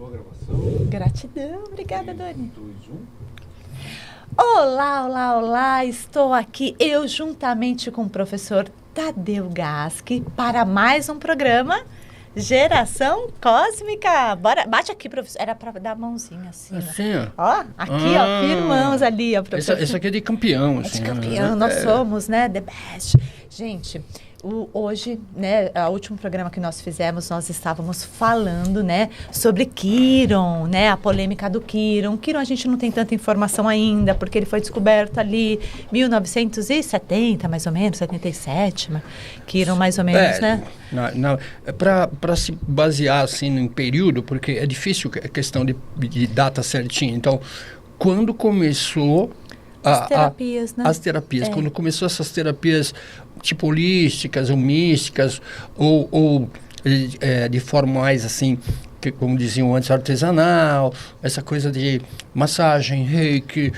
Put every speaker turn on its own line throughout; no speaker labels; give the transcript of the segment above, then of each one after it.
Boa gravação.
Gratidão, obrigada, Doni.
2, 1.
Olá, olá, olá, estou aqui eu juntamente com o professor Tadeu Gasque para mais um programa Geração Cósmica. Bora, bate aqui, professor. Era para dar a mãozinha assim.
Assim, ó.
Ó, aqui, ó, firmamos ali, ó, professor.
Esse aqui é de campeão,
É
assim.
de campeão, nós somos, né, the best. Gente, hoje, né, o último programa que nós fizemos, nós estávamos falando, né, sobre Quiron, né, a polêmica do Quiron. Quiron a gente não tem tanta informação ainda, porque ele foi descoberto ali 1970, mais ou menos, 77, Quiron mais ou menos, né?
Para se basear, assim, em período, porque é difícil a questão de data certinha. Então, quando começou...
As terapias, né?
As terapias. Quando começou essas terapias tipo holísticas ou místicas ou de forma mais assim, que, como diziam antes, artesanal, essa coisa de massagem, reiki,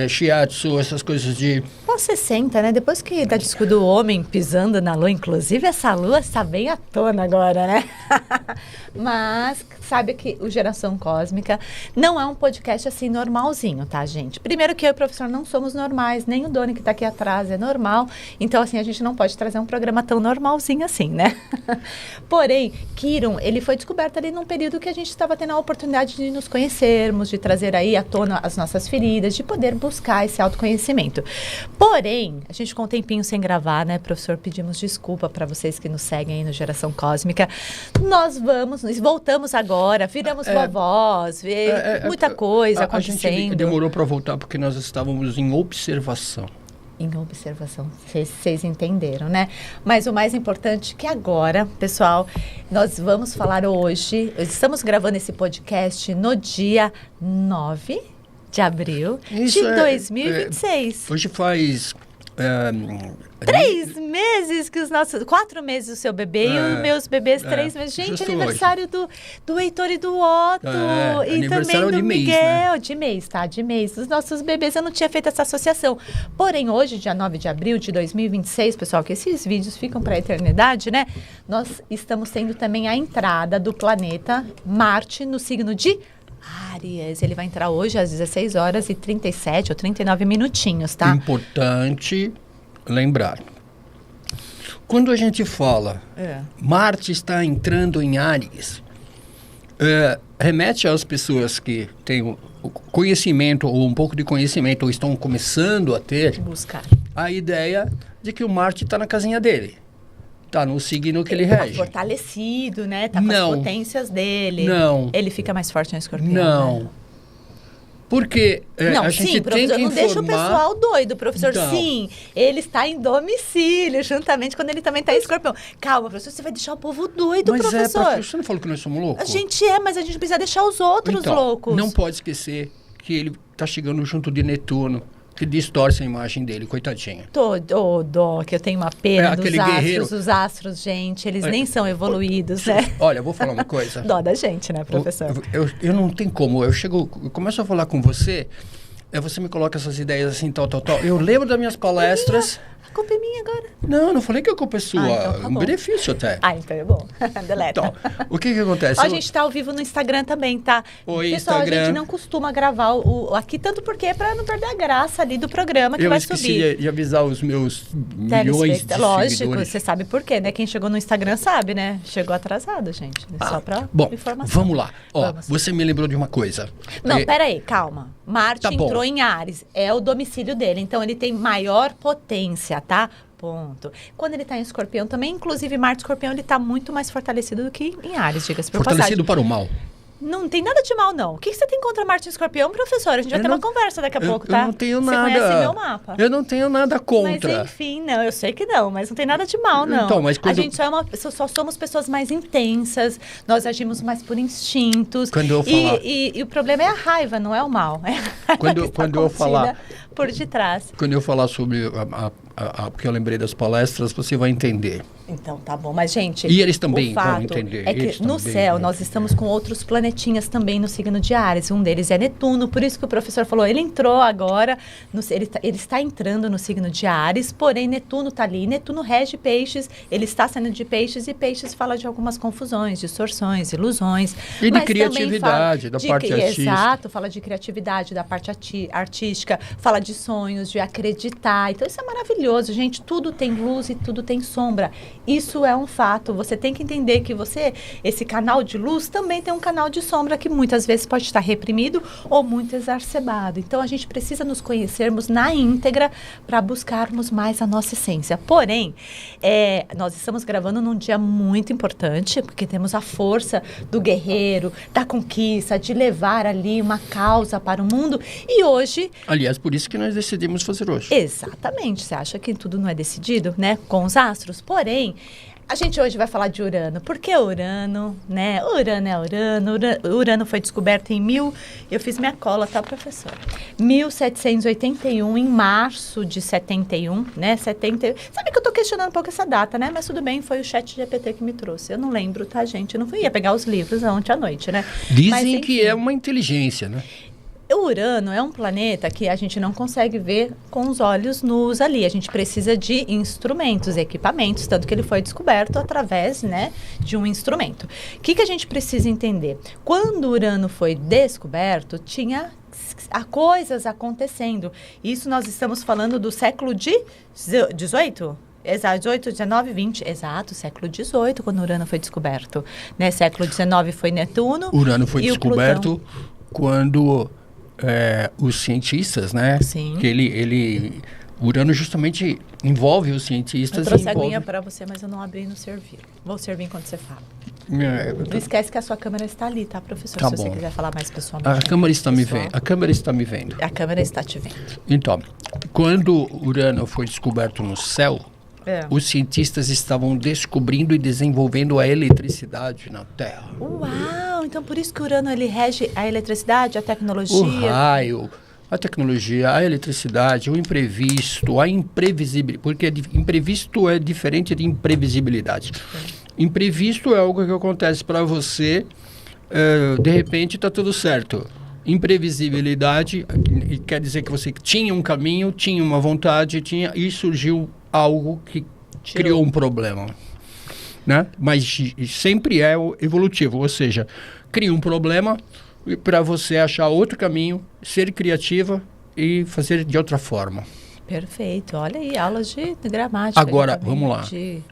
shiatsu, essas coisas de...
Você senta, né? Depois que da disco do homem pisando na lua, inclusive essa lua está bem à tona agora, né? Mas sabe que o Geração Cósmica não é um podcast assim normalzinho, tá, gente? Primeiro que eu e o professor não somos normais, nem o Doni que está aqui atrás é normal. Então, assim, a gente não pode trazer um programa tão normalzinho assim, né? Porém, Quiron, ele foi descoberto ali num período que a gente estava tendo a oportunidade de nos conhecermos, de trazer aí à tona as nossas feridas, de poder buscar esse autoconhecimento. Porém, a gente ficou um tempinho sem gravar, né, professor? Pedimos desculpa para vocês que nos seguem aí no Geração Cósmica. Nós voltamos agora, viramos vovós, muita coisa acontecendo.
A gente demorou para voltar porque nós estávamos em observação.
Em observação, vocês entenderam, né? Mas o mais importante é que agora, pessoal, nós vamos falar hoje, estamos gravando esse podcast no dia 9 de abril de 2026.
Hoje faz...
3 meses que 4 meses o seu bebê e os meus bebês 3 meses. Gente, aniversário do Heitor e do Otto. E também do Miguel. De mês, tá? De mês. Os nossos bebês, eu não tinha feito essa associação. Porém, hoje, dia 9 de abril de 2026, pessoal, que esses vídeos ficam para a eternidade, né? Nós estamos tendo também a entrada do planeta Marte no signo de Áries. Ele vai entrar hoje às 16 horas e 37 ou 39 minutinhos, tá?
Importante lembrar. Quando a gente fala Marte está entrando em Áries, remete às pessoas que têm o conhecimento ou um pouco de conhecimento ou estão começando a ter
buscar
a ideia de que o Marte está na casinha dele. Tá no signo que ele rege.
Tá fortalecido, né? Tá com as potências dele.
Não.
Ele fica mais forte no escorpião.
Não.
Né?
Porque a gente tem que informar...
Não deixa o pessoal doido, professor. Então. Sim, ele está em domicílio, juntamente quando ele também está em escorpião. Calma, professor, você vai deixar o povo doido, professor.
Você não falou que nós somos loucos?
A gente mas a gente precisa deixar os outros loucos.
Não pode esquecer que ele está chegando junto de Netuno, que distorce a imagem dele, coitadinho.
Dó, que eu tenho uma pena dos astros.
Guerreiro.
Os astros, gente, eles nem são evoluídos, né?
Olha, eu vou falar uma coisa.
Dó da gente, né, professor?
Eu não tenho como. Eu começo a falar com você, você me coloca essas ideias assim, tal. Eu lembro das minhas palestras...
A culpa é minha agora.
Não fale que a culpa é sua.
Então tá
um benefício até.
Então é bom. Deleta.
Então, o que acontece?
A gente tá ao vivo no Instagram também, tá?
Oi,
pessoal,
Instagram.
A gente não costuma gravar aqui, tanto porque é pra não perder a graça ali do programa que vai subir.
Eu esqueci de avisar os meus milhões de
Lógico,
seguidores.
você sabe por quê, né? Quem chegou no Instagram sabe, né? Chegou atrasado, gente. Só pra informação.
Vamos lá. Você me lembrou de uma coisa.
Não, peraí, calma. Marte entrou em Áries. É o domicílio dele. Então, ele tem maior potência, tá? Ponto. Quando ele está em escorpião também, inclusive Marte escorpião, ele está muito mais fortalecido do que em Áries, diga-se por passagem.
Fortalecido para o mal.
Não tem nada de mal, não. O que você tem contra Marte escorpião, professor? A gente vai ter uma conversa daqui a pouco, tá?
Eu não tenho nada.
Você conhece meu mapa.
Eu não tenho nada contra.
Mas enfim, não. Eu sei que não, mas não tem nada de mal, não.
Então, mas
A gente só somos pessoas mais intensas, nós agimos mais por instintos.
Quando eu falar...
e o problema é a raiva, não é o mal. É a
quando eu falar
por detrás.
Quando eu falar sobre porque eu lembrei das palestras, você vai entender.
Então, tá bom. Mas, gente,
e eles também
o fato
vão entender.
É que no céu nós estamos com outros planetinhas também no signo de Áries. Um deles é Netuno, por isso que o professor falou, ele entrou agora, ele está entrando no signo de Áries, porém Netuno está ali. Netuno rege peixes, ele está saindo de peixes, e peixes fala de algumas confusões, distorções, ilusões.
E de criatividade, da parte artística.
Exato, fala de criatividade, da parte artística, fala de sonhos, de acreditar. Então, isso é maravilhoso, gente. Tudo tem luz e tudo tem sombra. Isso é um fato. Você tem que entender que esse canal de luz também tem um canal de sombra que muitas vezes pode estar reprimido ou muito exacerbado. Então, a gente precisa nos conhecermos na íntegra para buscarmos mais a nossa essência. Porém, nós estamos gravando num dia muito importante, porque temos a força do guerreiro, da conquista, de levar ali uma causa para o mundo. E hoje...
Aliás, por isso que nós decidimos fazer hoje.
Exatamente. Você acha que tudo não é decidido, né? Com os astros? Porém, a gente hoje vai falar de Urano. Por que Urano, né? Urano é Urano. Urano foi descoberto eu fiz minha cola, tá, professor? 1781, em março de 71, né? Sabe que eu tô questionando um pouco essa data, né? Mas tudo bem, foi o ChatGPT que me trouxe. Eu não lembro, tá, gente? Eu não ia pegar os livros ontem à noite, né?
Dizem que é uma inteligência, né?
O Urano é um planeta que a gente não consegue ver com os olhos nus ali. A gente precisa de instrumentos, equipamentos, tanto que ele foi descoberto através, né, de um instrumento. O que a gente precisa entender? Quando o Urano foi descoberto, tinha coisas acontecendo. Isso nós estamos falando do século XVIII? Exato, 18, 19, 20, exato, século XVIII, quando o Urano foi descoberto. Né? Século XIX foi Netuno.
Urano foi descoberto quando... os cientistas, né?
Sim.
Que Urano justamente envolve os cientistas.
Eu trouxe aguinha para você, mas eu não abri no servir. Vou servir enquanto você fala. Não esquece que a sua câmera está ali, tá, professor?
Tá
Se
bom.
Você quiser falar mais pessoalmente.
A câmera está me vendo. A câmera está me vendo.
A câmera está te vendo.
Então, quando Urano foi descoberto no céu, os cientistas estavam descobrindo e desenvolvendo a eletricidade na Terra.
Uau! Então, por isso que Urano ele rege a eletricidade, a tecnologia.
O raio, a tecnologia, a eletricidade, o imprevisto, a imprevisibilidade. Porque imprevisto é diferente de imprevisibilidade. Imprevisto é algo que acontece para você, de repente está tudo certo. Imprevisibilidade quer dizer que você tinha um caminho, tinha uma vontade, e surgiu algo que criou um problema, né? Mas sempre é evolutivo, ou seja, cria um problema para você achar outro caminho, ser criativa e fazer de outra forma.
Perfeito, olha aí, aulas de gramática.
Agora, vamos lá.
De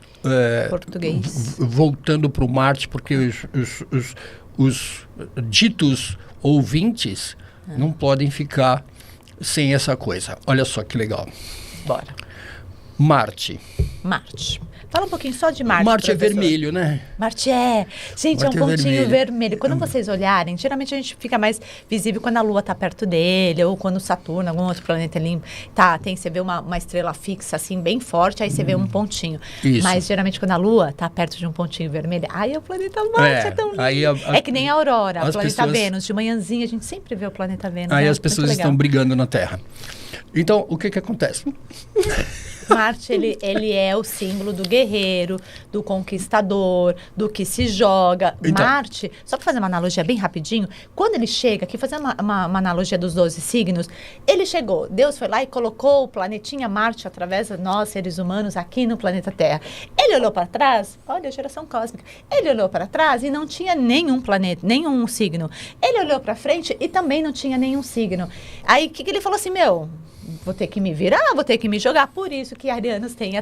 português.
Voltando para o Marte, porque os ditos ouvintes não podem ficar sem essa coisa. Olha só que legal.
Bora.
Marte.
Fala um pouquinho só de Marte.
Marte é vermelho, né?
Marte é. Gente,
Marte
é um pontinho
vermelho.
vermelho. Quando vocês olharem, geralmente a gente fica mais visível quando a Lua está perto dele, ou quando Saturno, algum outro planeta ali, você vê uma estrela fixa, assim, bem forte, aí você vê um pontinho.
Isso.
Mas geralmente quando a Lua está perto de um pontinho vermelho, aí o planeta Marte é tão lindo.
Aí
é que nem a aurora, o planeta
pessoas...
Vênus. De manhãzinha a gente sempre vê o planeta Vênus.
Aí
né?
as pessoas estão brigando na Terra. Então, o que acontece?
Marte, ele é o símbolo do guerreiro, do conquistador, do que se joga.
Então,
Marte, só para fazer uma analogia bem rapidinho, quando ele chega, aqui fazendo uma analogia dos 12 signos, ele chegou, Deus foi lá e colocou o planetinha Marte através de nós, seres humanos, aqui no planeta Terra. Ele olhou para trás, olha a geração cósmica, ele olhou para trás e não tinha nenhum planeta, nenhum signo. Ele olhou para frente e também não tinha nenhum signo. Aí, o que ele falou assim, vou ter que me virar, vou ter que me jogar. Por isso que arianos têm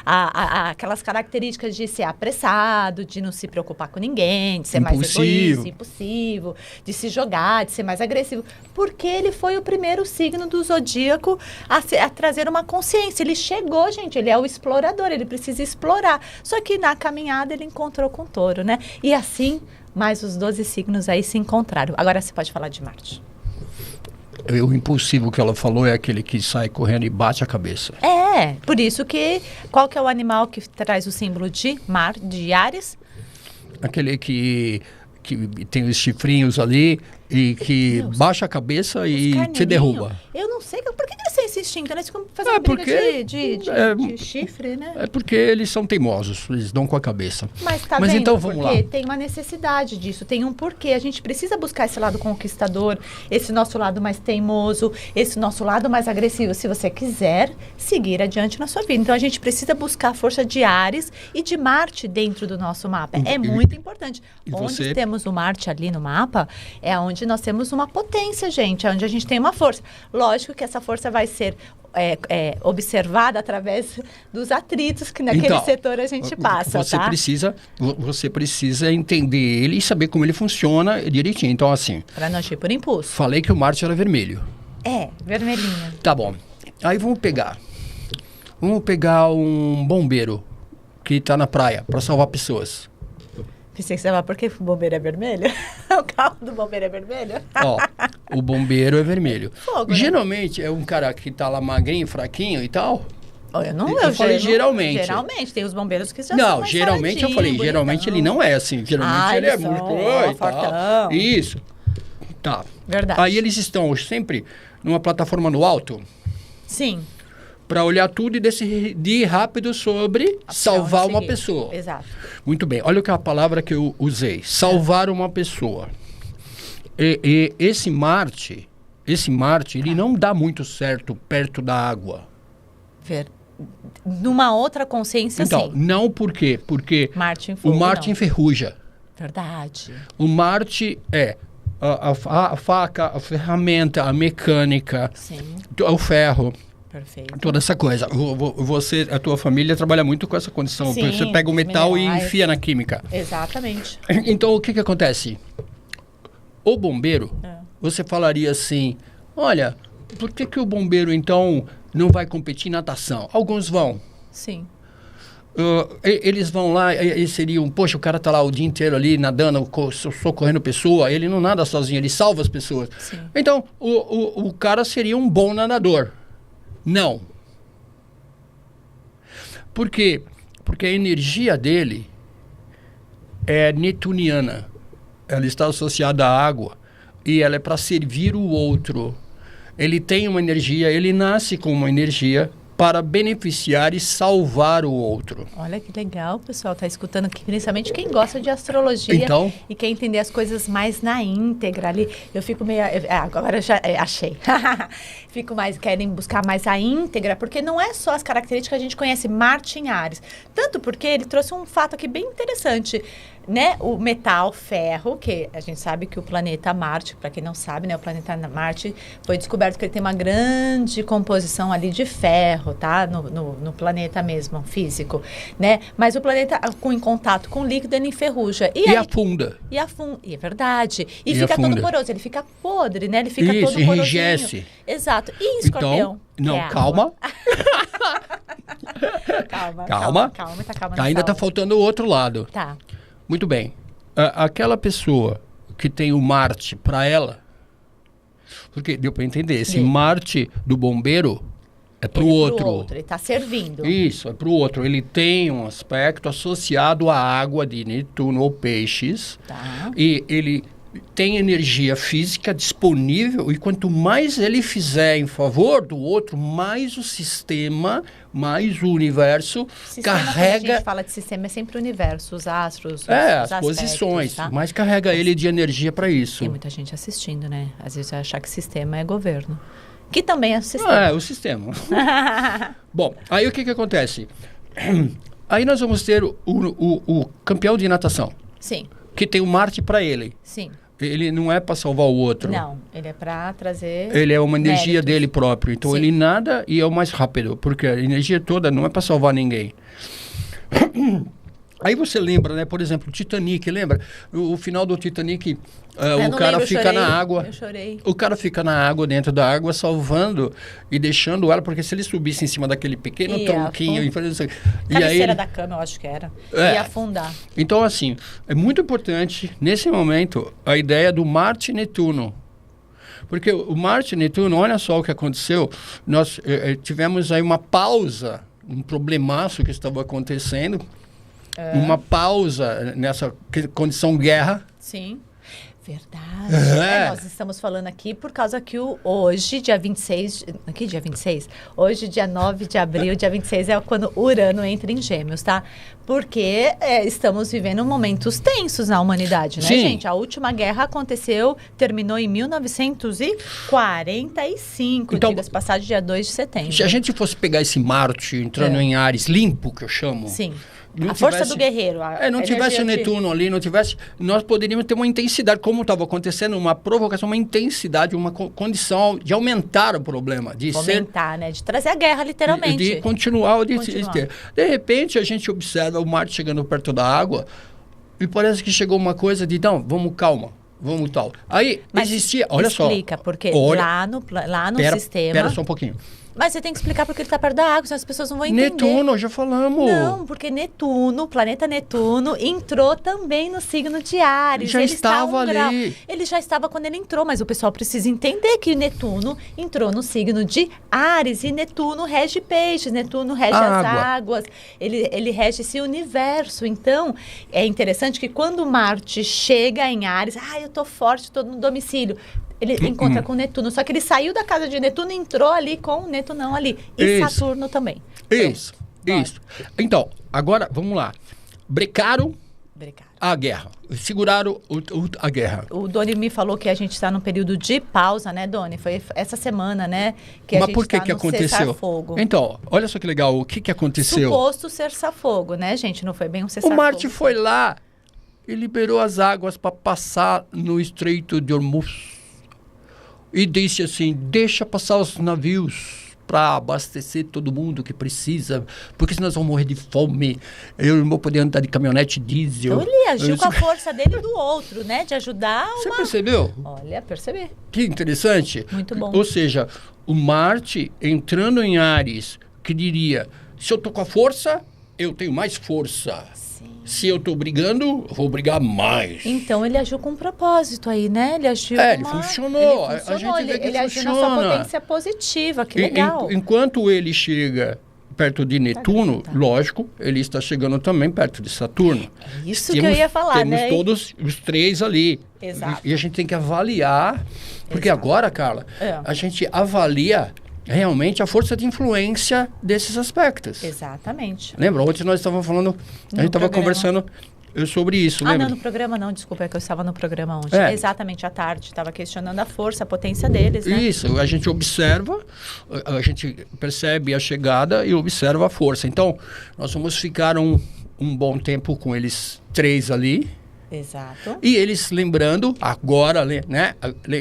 aquelas características de ser apressado, de não se preocupar com ninguém, de ser mais egoísta, impulsivo, de se jogar, de ser mais agressivo. Porque ele foi o primeiro signo do zodíaco a trazer uma consciência. Ele chegou, gente, ele é o explorador, ele precisa explorar. Só que na caminhada ele encontrou com o touro, né? E assim, mais os 12 signos aí se encontraram. Agora você pode falar de Marte.
O impulsivo que ela falou é aquele que sai correndo e bate a cabeça.
Por isso que... Qual que é o animal que traz o símbolo de Áries?
Aquele que tem os chifrinhos ali e que baixa a cabeça e te derruba.
Eu não sei, por que eles têm esse instinto, né? Eles ficam fazendo briga de chifre, né?
É porque eles são teimosos, eles dão com a cabeça.
Mas tá
vendo?
Então
vamos
porque
lá.
Tem uma necessidade disso, tem um porquê. A gente precisa buscar esse lado conquistador, esse nosso lado mais teimoso, esse nosso lado mais agressivo, se você quiser seguir adiante na sua vida. Então, a gente precisa buscar a força de Áries e de Marte dentro do nosso mapa. É muito importante. Onde temos o Marte ali no mapa, é onde nós temos uma potência, gente. É onde a gente tem uma força. Lógico que essa força vai ser observada através dos atritos que naquele setor a gente passa,
Você precisa entender ele e saber como ele funciona direitinho. Então, assim...
Para não agir por impulso.
Falei que o Marte era vermelho.
Vermelhinho.
Tá bom. Aí vamos pegar um bombeiro que está na praia para salvar pessoas.
Pensei que você vai, por que o bombeiro é vermelho? O carro do bombeiro é vermelho?
O bombeiro é vermelho.
Fogo,
geralmente é um cara que tá lá magrinho, fraquinho e tal.
Eu
falei geralmente.
Geralmente, tem os bombeiros que já
não,
são mais
geralmente eu falei, geralmente ele não é assim. Geralmente ele é muito e tal. Isso. Tá.
Verdade.
Aí eles estão sempre numa plataforma no alto.
Sim.
Para olhar tudo e decidir rápido sobre salvar uma pessoa.
Exato.
Muito bem. Olha a palavra que eu usei. Salvar uma pessoa. E esse Marte, ele não dá muito certo perto da água.
Numa outra consciência,
então,
sim.
Não por quê? Porque
Marte em fogo,
o Marte enferruja.
Verdade.
O Marte é a faca, a ferramenta, a mecânica, o ferro.
Perfeito.
Toda essa coisa. A tua família trabalha muito com essa condição.
Sim,
você pega o metal
minerais.
E enfia na química.
Exatamente.
Então, o que acontece? O bombeiro, você falaria assim, olha, por que o bombeiro, então, não vai competir em natação? Alguns vão.
Sim.
Eles vão lá e seriam, poxa, o cara tá lá o dia inteiro ali nadando, socorrendo pessoa, ele não nada sozinho, ele salva as pessoas.
Sim.
Então, o cara seria um bom nadador. Não. Por quê? Porque a energia dele é netuniana. Ela está associada à água e ela é para servir o outro. Ele tem uma energia, ele nasce com uma energia para beneficiar e salvar o outro.
Olha que legal, pessoal. Tá escutando aqui, principalmente quem gosta de astrologia e quer entender as coisas mais na íntegra ali. Eu fico meio... agora eu já achei. Querem buscar mais a íntegra, porque não é só as características que a gente conhece Marte em Áries. Tanto porque ele trouxe um fato aqui bem interessante, né? O metal, ferro, que a gente sabe que o planeta Marte, para quem não sabe, né? O planeta Marte foi descoberto que ele tem uma grande composição ali de ferro, tá? No planeta mesmo, físico, né? Mas o planeta, em contato com o líquido, ele enferruja.
E afunda.
É verdade. E fica afunda. Todo poroso. Ele fica podre, né? Ele fica todo porosinho.
Enrijece.
Exato. E escorpião?
Então, não, calma. Calma. Ainda tá faltando o outro lado.
Tá.
Muito bem. Aquela pessoa que tem o Marte para ela, porque deu para entender, esse Marte do bombeiro é para o outro.
Ele está servindo.
Isso, é para o outro. Ele tem um aspecto associado à água de Netuno ou peixes.
Tá.
E ele tem energia física disponível, e quanto mais ele fizer em favor do outro, mais o sistema, mais o universo carrega...
Quando a gente fala de sistema, é sempre o universo, os astros, os
as
aspectos,
posições,
tá?
mais carrega ele de energia para isso.
Tem muita gente assistindo, né? Às vezes vai achar que sistema é governo. Que também é o sistema.
É, o sistema. Bom, aí o que acontece? Aí nós vamos ter o campeão de natação.
Sim.
Que tem o Marte para ele.
Sim.
Ele não é para salvar o outro.
Não, ele é para trazer...
Ele é uma energia dele próprio. Então,
Sim.
ele nada e é o mais rápido. Porque a energia toda não é para salvar ninguém. Aí você lembra, né? Por exemplo, o Titanic, lembra? O final do Titanic, o cara fica na água.
Eu chorei.
O cara fica na água, dentro da água, salvando e deixando ela, porque se ele subisse em cima daquele pequeno tronquinho...
Cabeceira da cama, eu acho que era. Ia afundar.
Então, assim, é muito importante, nesse momento, a ideia do Marte e Netuno. Porque o Marte e Netuno, olha só o que aconteceu. Nós tivemos aí uma pausa, um problemaço que estava acontecendo. Uma pausa nessa condição guerra.
Sim, verdade. né? Nós estamos falando aqui por causa que hoje, dia 26... Aqui, dia 26? Hoje, dia 9 de abril, dia 26 é quando Urano entra em Gêmeos, tá? Porque estamos vivendo momentos tensos na humanidade, né, gente? A última guerra terminou em 1945, então, diga-se passagem, dia 2 de setembro.
Se a gente fosse pegar esse Marte entrando em Áries limpo, que eu chamo...
Sim. Força do guerreiro.
Não tivesse o Netuno ali, nós poderíamos ter uma intensidade, como estava acontecendo, uma provocação, uma intensidade, uma condição de aumentar o problema. De
né? De trazer a guerra, literalmente.
De continuar. De repente, a gente observa o Marte chegando perto da água e parece que chegou uma coisa de, não, vamos, calma. Vamos tal. Aí existia, olha só.
Explica, porque lá no sistema...
Pera só um pouquinho.
Mas você tem que explicar porque ele está perto da água, senão as pessoas não vão entender.
Netuno, já falamos.
Não, porque Netuno, o planeta Netuno, entrou também no signo de Áries.
Já estava ali.
Ele já estava quando ele entrou, mas o pessoal precisa entender que Netuno entrou no signo de Áries. E Netuno rege peixes, Netuno rege as águas. Ele rege esse universo. Então, é interessante que quando Marte chega em Áries, eu tô forte, estou no domicílio. Ele encontra com Netuno, só que ele saiu da casa de Netuno e entrou ali com o Netunão ali. E Saturno também.
Isso. Então, agora, vamos lá. Brecaram a guerra. Seguraram a guerra.
O Doni me falou que a gente está num período de pausa, né, Doni? Foi essa semana, né? Que a gente
por que aconteceu?
Cessar-fogo.
Então, olha só que legal. O que aconteceu?
Suposto cessar-fogo, né, gente? Não foi bem um cessar-fogo.
O Marte foi lá e liberou as águas para passar no Estreito de Hormuz. E disse assim, deixa passar os navios para abastecer todo mundo que precisa, porque senão nós vamos morrer de fome. Eu não vou poder andar de caminhonete diesel.
Então ele agiu com a força dele e do outro, né? De ajudar
Você percebeu?
Olha, percebi.
Que interessante.
Muito bom.
Ou seja, o Marte entrando em Áries, que diria, se eu tô com a força, eu tenho mais força. Se eu estou brigando, eu vou brigar mais.
Então, ele agiu com um propósito aí, né? Ele agiu
ele funcionou. A gente vê que
ele agiu na sua potência positiva, que legal.
Enquanto ele chega perto de Netuno, lógico, ele está chegando também perto de Saturno.
É isso que eu ia falar,
né? Temos todos os três ali.
Exato.
E a gente tem que avaliar, porque agora, Carla, a gente avalia realmente a força de influência desses aspectos.
Exatamente.
Lembra? Ontem nós estávamos falando, a gente estava conversando sobre isso, lembra?
Não, no programa não, desculpa, é que eu estava no programa ontem. Exatamente, à tarde, estava questionando a força, a potência deles, né?
Isso, a gente observa, a gente percebe a chegada e observa a força. Então, nós vamos ficar um bom tempo com eles três ali.
Exato.
E eles lembrando, agora, né?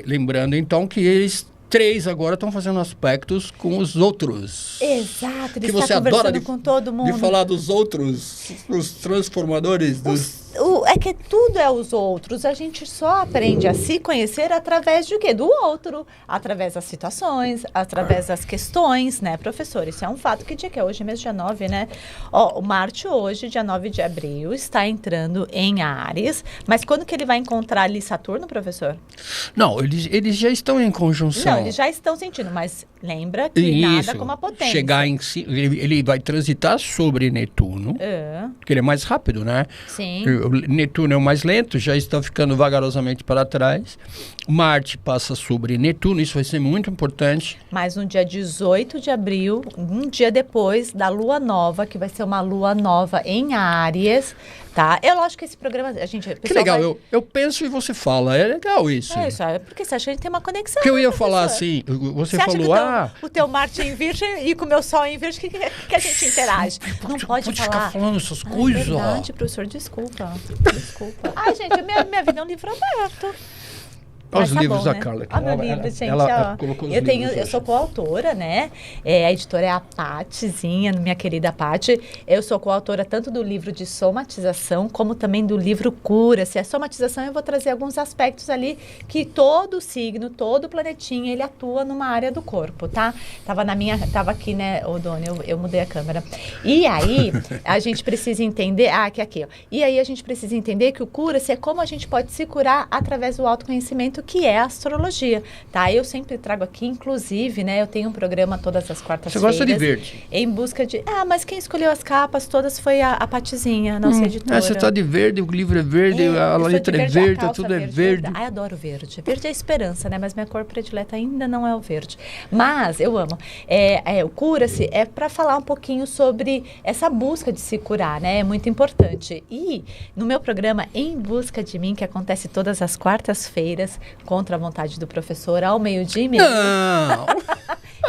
Lembrando então que eles... três agora estão fazendo aspectos com os outros.
Exato,
que você adora
com todo mundo.
De falar dos outros, os transformadores dos...
É que tudo é os outros. A gente só aprende a se conhecer através de quê? Do outro. Através das situações, através das questões, né, professor? Isso é um fato. Que dia que é hoje? Mês dia 9, né? O Marte hoje, dia 9 de abril, está entrando em Áries. Mas quando que ele vai encontrar ali Saturno, professor?
Não, eles já estão em conjunção.
Não, eles já estão sentindo, mas lembra que nada como a potência.
Chegar em si, ele vai transitar sobre Netuno, que ele é mais rápido, né?
Sim.
O Netuno é o mais lento, já está ficando vagarosamente para trás. Marte passa sobre Netuno, isso vai ser muito importante.
Mas no dia 18 de abril, um dia depois da lua nova, que vai ser uma lua nova em Áries, tá? Eu acho que esse programa, a gente...
Que legal, eu penso e você fala, é legal isso.
É isso, porque você acha que a gente tem uma conexão.
Porque eu ia falar assim, você falou,
o teu Marte em Virgem e com o meu Sol em Virgem, que a gente interage? Não pode falar.
Ficar falando essas coisas.
É verdade, professor, desculpa. Ai, gente, minha vida é um livro aberto.
Olha os livros da Carla.
Olha meu livro, gente. Ela colocou os livros. Eu sou coautora, né? A editora é a Patizinha, minha querida Pati. Eu sou coautora tanto do livro de somatização, como também do livro Cura. Se é somatização, eu vou trazer alguns aspectos ali que todo signo, todo planetinha, ele atua numa área do corpo, tá? Tava aqui, né, Doni, eu mudei a câmera. E aí, a gente precisa entender... aqui, ó. E aí, a gente precisa entender que o Cura-se é como a gente pode se curar através do autoconhecimento conhecimento, que é a astrologia, tá? Eu sempre trago aqui, inclusive, né? Eu tenho um programa todas as quartas-feiras.
Você gosta de verde?
Em busca de... mas quem escolheu as capas todas foi a Patizinha, a nossa editora.
Você está de verde, o livro é verde, a letra é verde, tudo é verde.
Adoro verde. Verde é esperança, né? Mas minha cor predileta ainda não é o verde. Mas eu amo. O Cura-se é para falar um pouquinho sobre essa busca de se curar, né? É muito importante. E no meu programa Em Busca de Mim, que acontece todas as quartas-feiras, contra a vontade do professor, ao meio-dia e meio.
Não!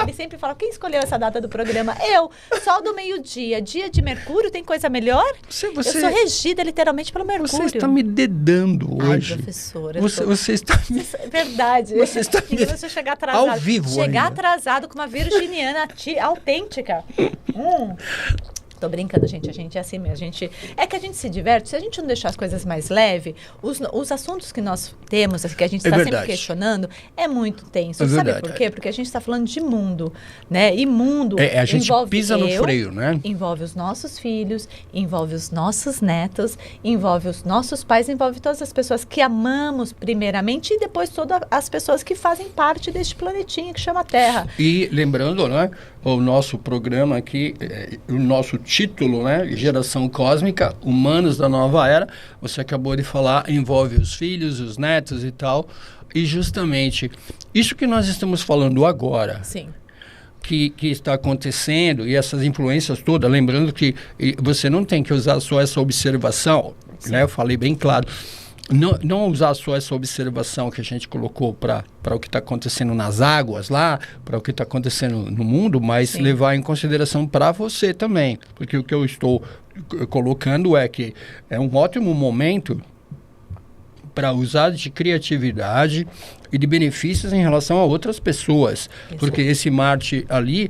Ele sempre fala, quem escolheu essa data do programa? Eu. Sol do meio-dia. Dia de Mercúrio, tem coisa melhor? Eu sou regida literalmente pelo Mercúrio.
Você está me dedando hoje.
Ai, professora.
Você está me...
Verdade.
Você está me...
Você chegar atrasado.
Ao vivo
Chegar
ainda.
Atrasado com uma virginiana autêntica. Tô brincando, gente. A gente é assim mesmo. É que a gente se diverte. Se a gente não deixar as coisas mais leves, os assuntos que nós temos, que a gente está sempre questionando, é muito tenso. Sabe por quê? Porque a gente está falando de mundo, né? E mundo
a gente
envolve
pisa no freio, né?
Envolve os nossos filhos, envolve os nossos netos, envolve os nossos pais, envolve todas as pessoas que amamos primeiramente e depois todas as pessoas que fazem parte deste planetinha que chama Terra.
E lembrando, né? O nosso programa aqui, o nosso título, né? Geração Cósmica, Humanos da Nova Era. Você acabou de falar, envolve os filhos, os netos e tal. E justamente isso que nós estamos falando agora.
Sim.
Que está acontecendo e essas influências todas, lembrando que você não tem que usar só essa observação, né? Eu falei bem claro. Não usar só essa observação que a gente colocou para o que está acontecendo nas águas lá, para o que está acontecendo no mundo, mas levar em consideração para você também. Porque o que eu estou colocando é que é um ótimo momento para usar de criatividade e de benefícios em relação a outras pessoas. Porque esse Marte ali...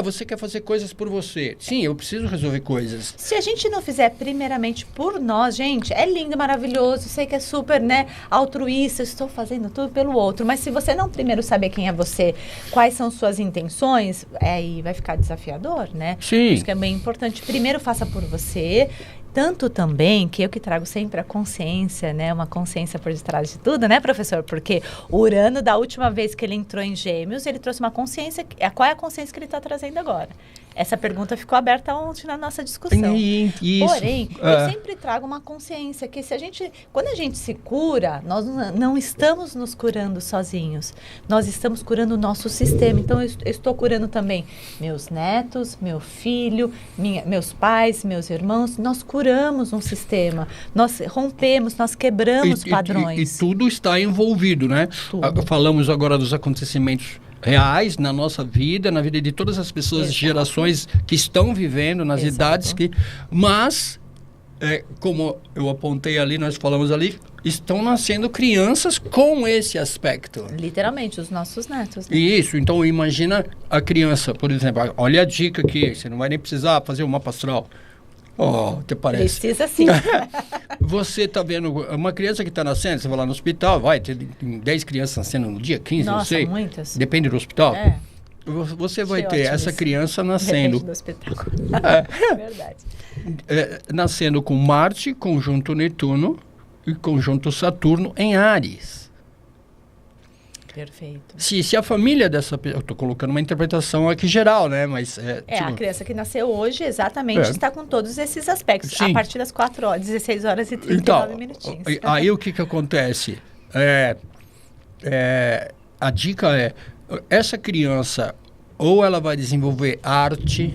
você quer fazer coisas por você. Sim, eu preciso resolver coisas.
Se a gente não fizer primeiramente por nós, gente, é lindo, maravilhoso, sei que é super, né, altruísta, estou fazendo tudo pelo outro. Mas se você não primeiro saber quem é você, quais são suas intenções, aí vai ficar desafiador, né?
Sim.
Isso que é bem importante. Primeiro faça por você. Tanto também que eu que trago sempre a consciência, né? Uma consciência por detrás de tudo, né, professor? Porque o Urano, da última vez que ele entrou em Gêmeos, ele trouxe uma consciência. Qual é a consciência que ele está trazendo agora? Essa pergunta ficou aberta ontem na nossa discussão.
Isso.
Porém, eu sempre trago uma consciência que quando a gente se cura, nós não estamos nos curando sozinhos. Nós estamos curando o nosso sistema. Então, eu estou curando também meus netos, meu filho, meus pais, meus irmãos. Nós curamos um sistema. Nós rompemos, nós quebramos padrões.
E tudo está envolvido, né? Falamos agora dos acontecimentos reais na nossa vida, na vida de todas as pessoas, gerações que estão vivendo, nas idades que... Mas, como eu apontei ali, nós falamos ali, estão nascendo crianças com esse aspecto.
Literalmente, os nossos netos. Né?
Isso, então imagina a criança, por exemplo, olha a dica aqui, você não vai nem precisar fazer o mapa astral. Até parece.
Precisa sim.
Você está vendo uma criança que está nascendo, você vai lá no hospital, tem 10 crianças nascendo no dia, 15, não sei.
Muitas.
Depende do hospital. Você vai ter essa criança nascendo.
Depende do hospital. Verdade.
Nascendo com Marte, conjunto Netuno e conjunto Saturno em Áries.
Perfeito.
Se a família dessa pessoa... Eu estou colocando uma interpretação aqui geral, né? Mas
a criança que nasceu hoje, exatamente, está com todos esses aspectos. Sim. A partir das 4 horas, 16 horas e 39 minutinhos.
Aí o que acontece? A dica é, essa criança, ou ela vai desenvolver arte,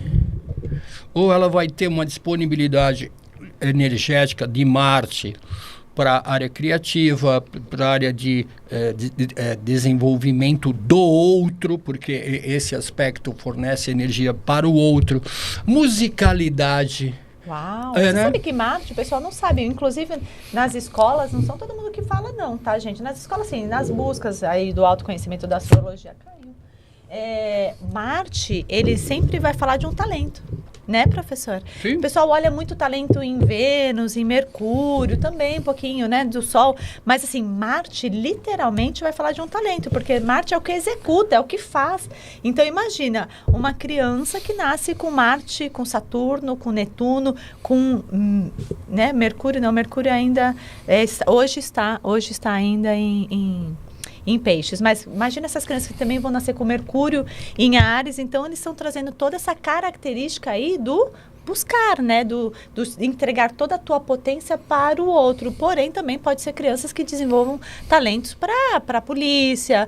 ou ela vai ter uma disponibilidade energética de Marte para a área criativa, para a área de desenvolvimento do outro, porque esse aspecto fornece energia para o outro. Musicalidade.
Uau! Você sabe que Marte, o pessoal não sabe. Inclusive, nas escolas, não são todo mundo que fala não, tá, gente? Nas escolas, sim, nas buscas aí do autoconhecimento da astrologia, caiu. Marte, ele sempre vai falar de um talento. Né, professor?
Sim.
O pessoal olha muito talento em Vênus, em Mercúrio, também um pouquinho, né, do Sol. Mas, assim, Marte literalmente vai falar de um talento, porque Marte é o que executa, é o que faz. Então, imagina, uma criança que nasce com Marte, com Saturno, com Netuno, com, né, Mercúrio. Não, Mercúrio ainda, hoje está ainda em em peixes. Mas imagina essas crianças que também vão nascer com Mercúrio em Áries, então eles estão trazendo toda essa característica aí do buscar, né? Do entregar toda a tua potência para o outro. Porém, também pode ser crianças que desenvolvam talentos para a polícia,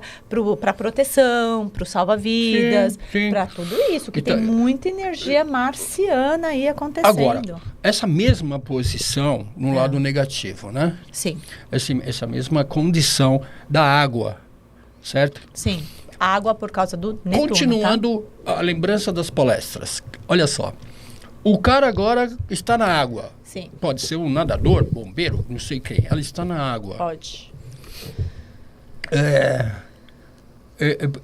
para proteção, para o salva-vidas, para tudo isso, que então, tem muita energia marciana aí acontecendo.
Agora, essa mesma posição no lado negativo, né?
Sim.
Essa mesma condição da água, certo?
Sim. A água por causa do Netuno,
continuando a lembrança das palestras. Olha só. O cara agora está na água.
Sim.
Pode ser um nadador, bombeiro, não sei quem. Ela está na água.
Pode.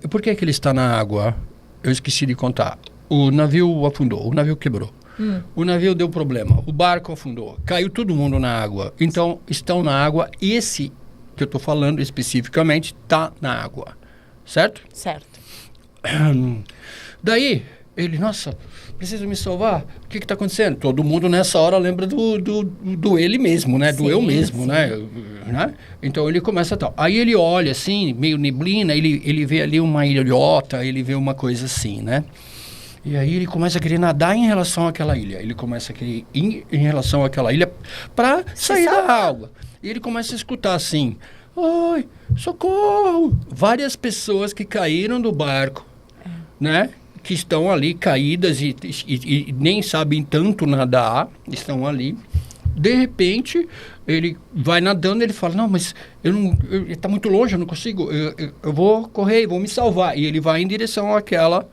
Por que ele está na água? Eu esqueci de contar. O navio afundou, o navio quebrou. O navio deu problema, o barco afundou. Caiu todo mundo na água. Então, estão na água. Esse que eu estou falando especificamente está na água. Certo?
Certo.
Daí, ele, nossa... Preciso me salvar? O que está acontecendo? Todo mundo nessa hora lembra do ele mesmo, né? Do eu mesmo, né? Então ele começa tal. Aí ele olha assim, meio neblina, ele vê ali uma ilhota, ele vê uma coisa assim, né? E aí ele começa a querer nadar em relação àquela ilha. Ele começa a querer ir em relação àquela ilha para sair da água. E ele começa a escutar assim, ai, socorro! Várias pessoas que caíram do barco, né? Que estão ali caídas e nem sabem tanto nadar, estão ali. De repente, ele vai nadando, ele fala, não, mas está muito longe, eu não consigo, eu vou correr, vou me salvar. E ele vai em direção àquela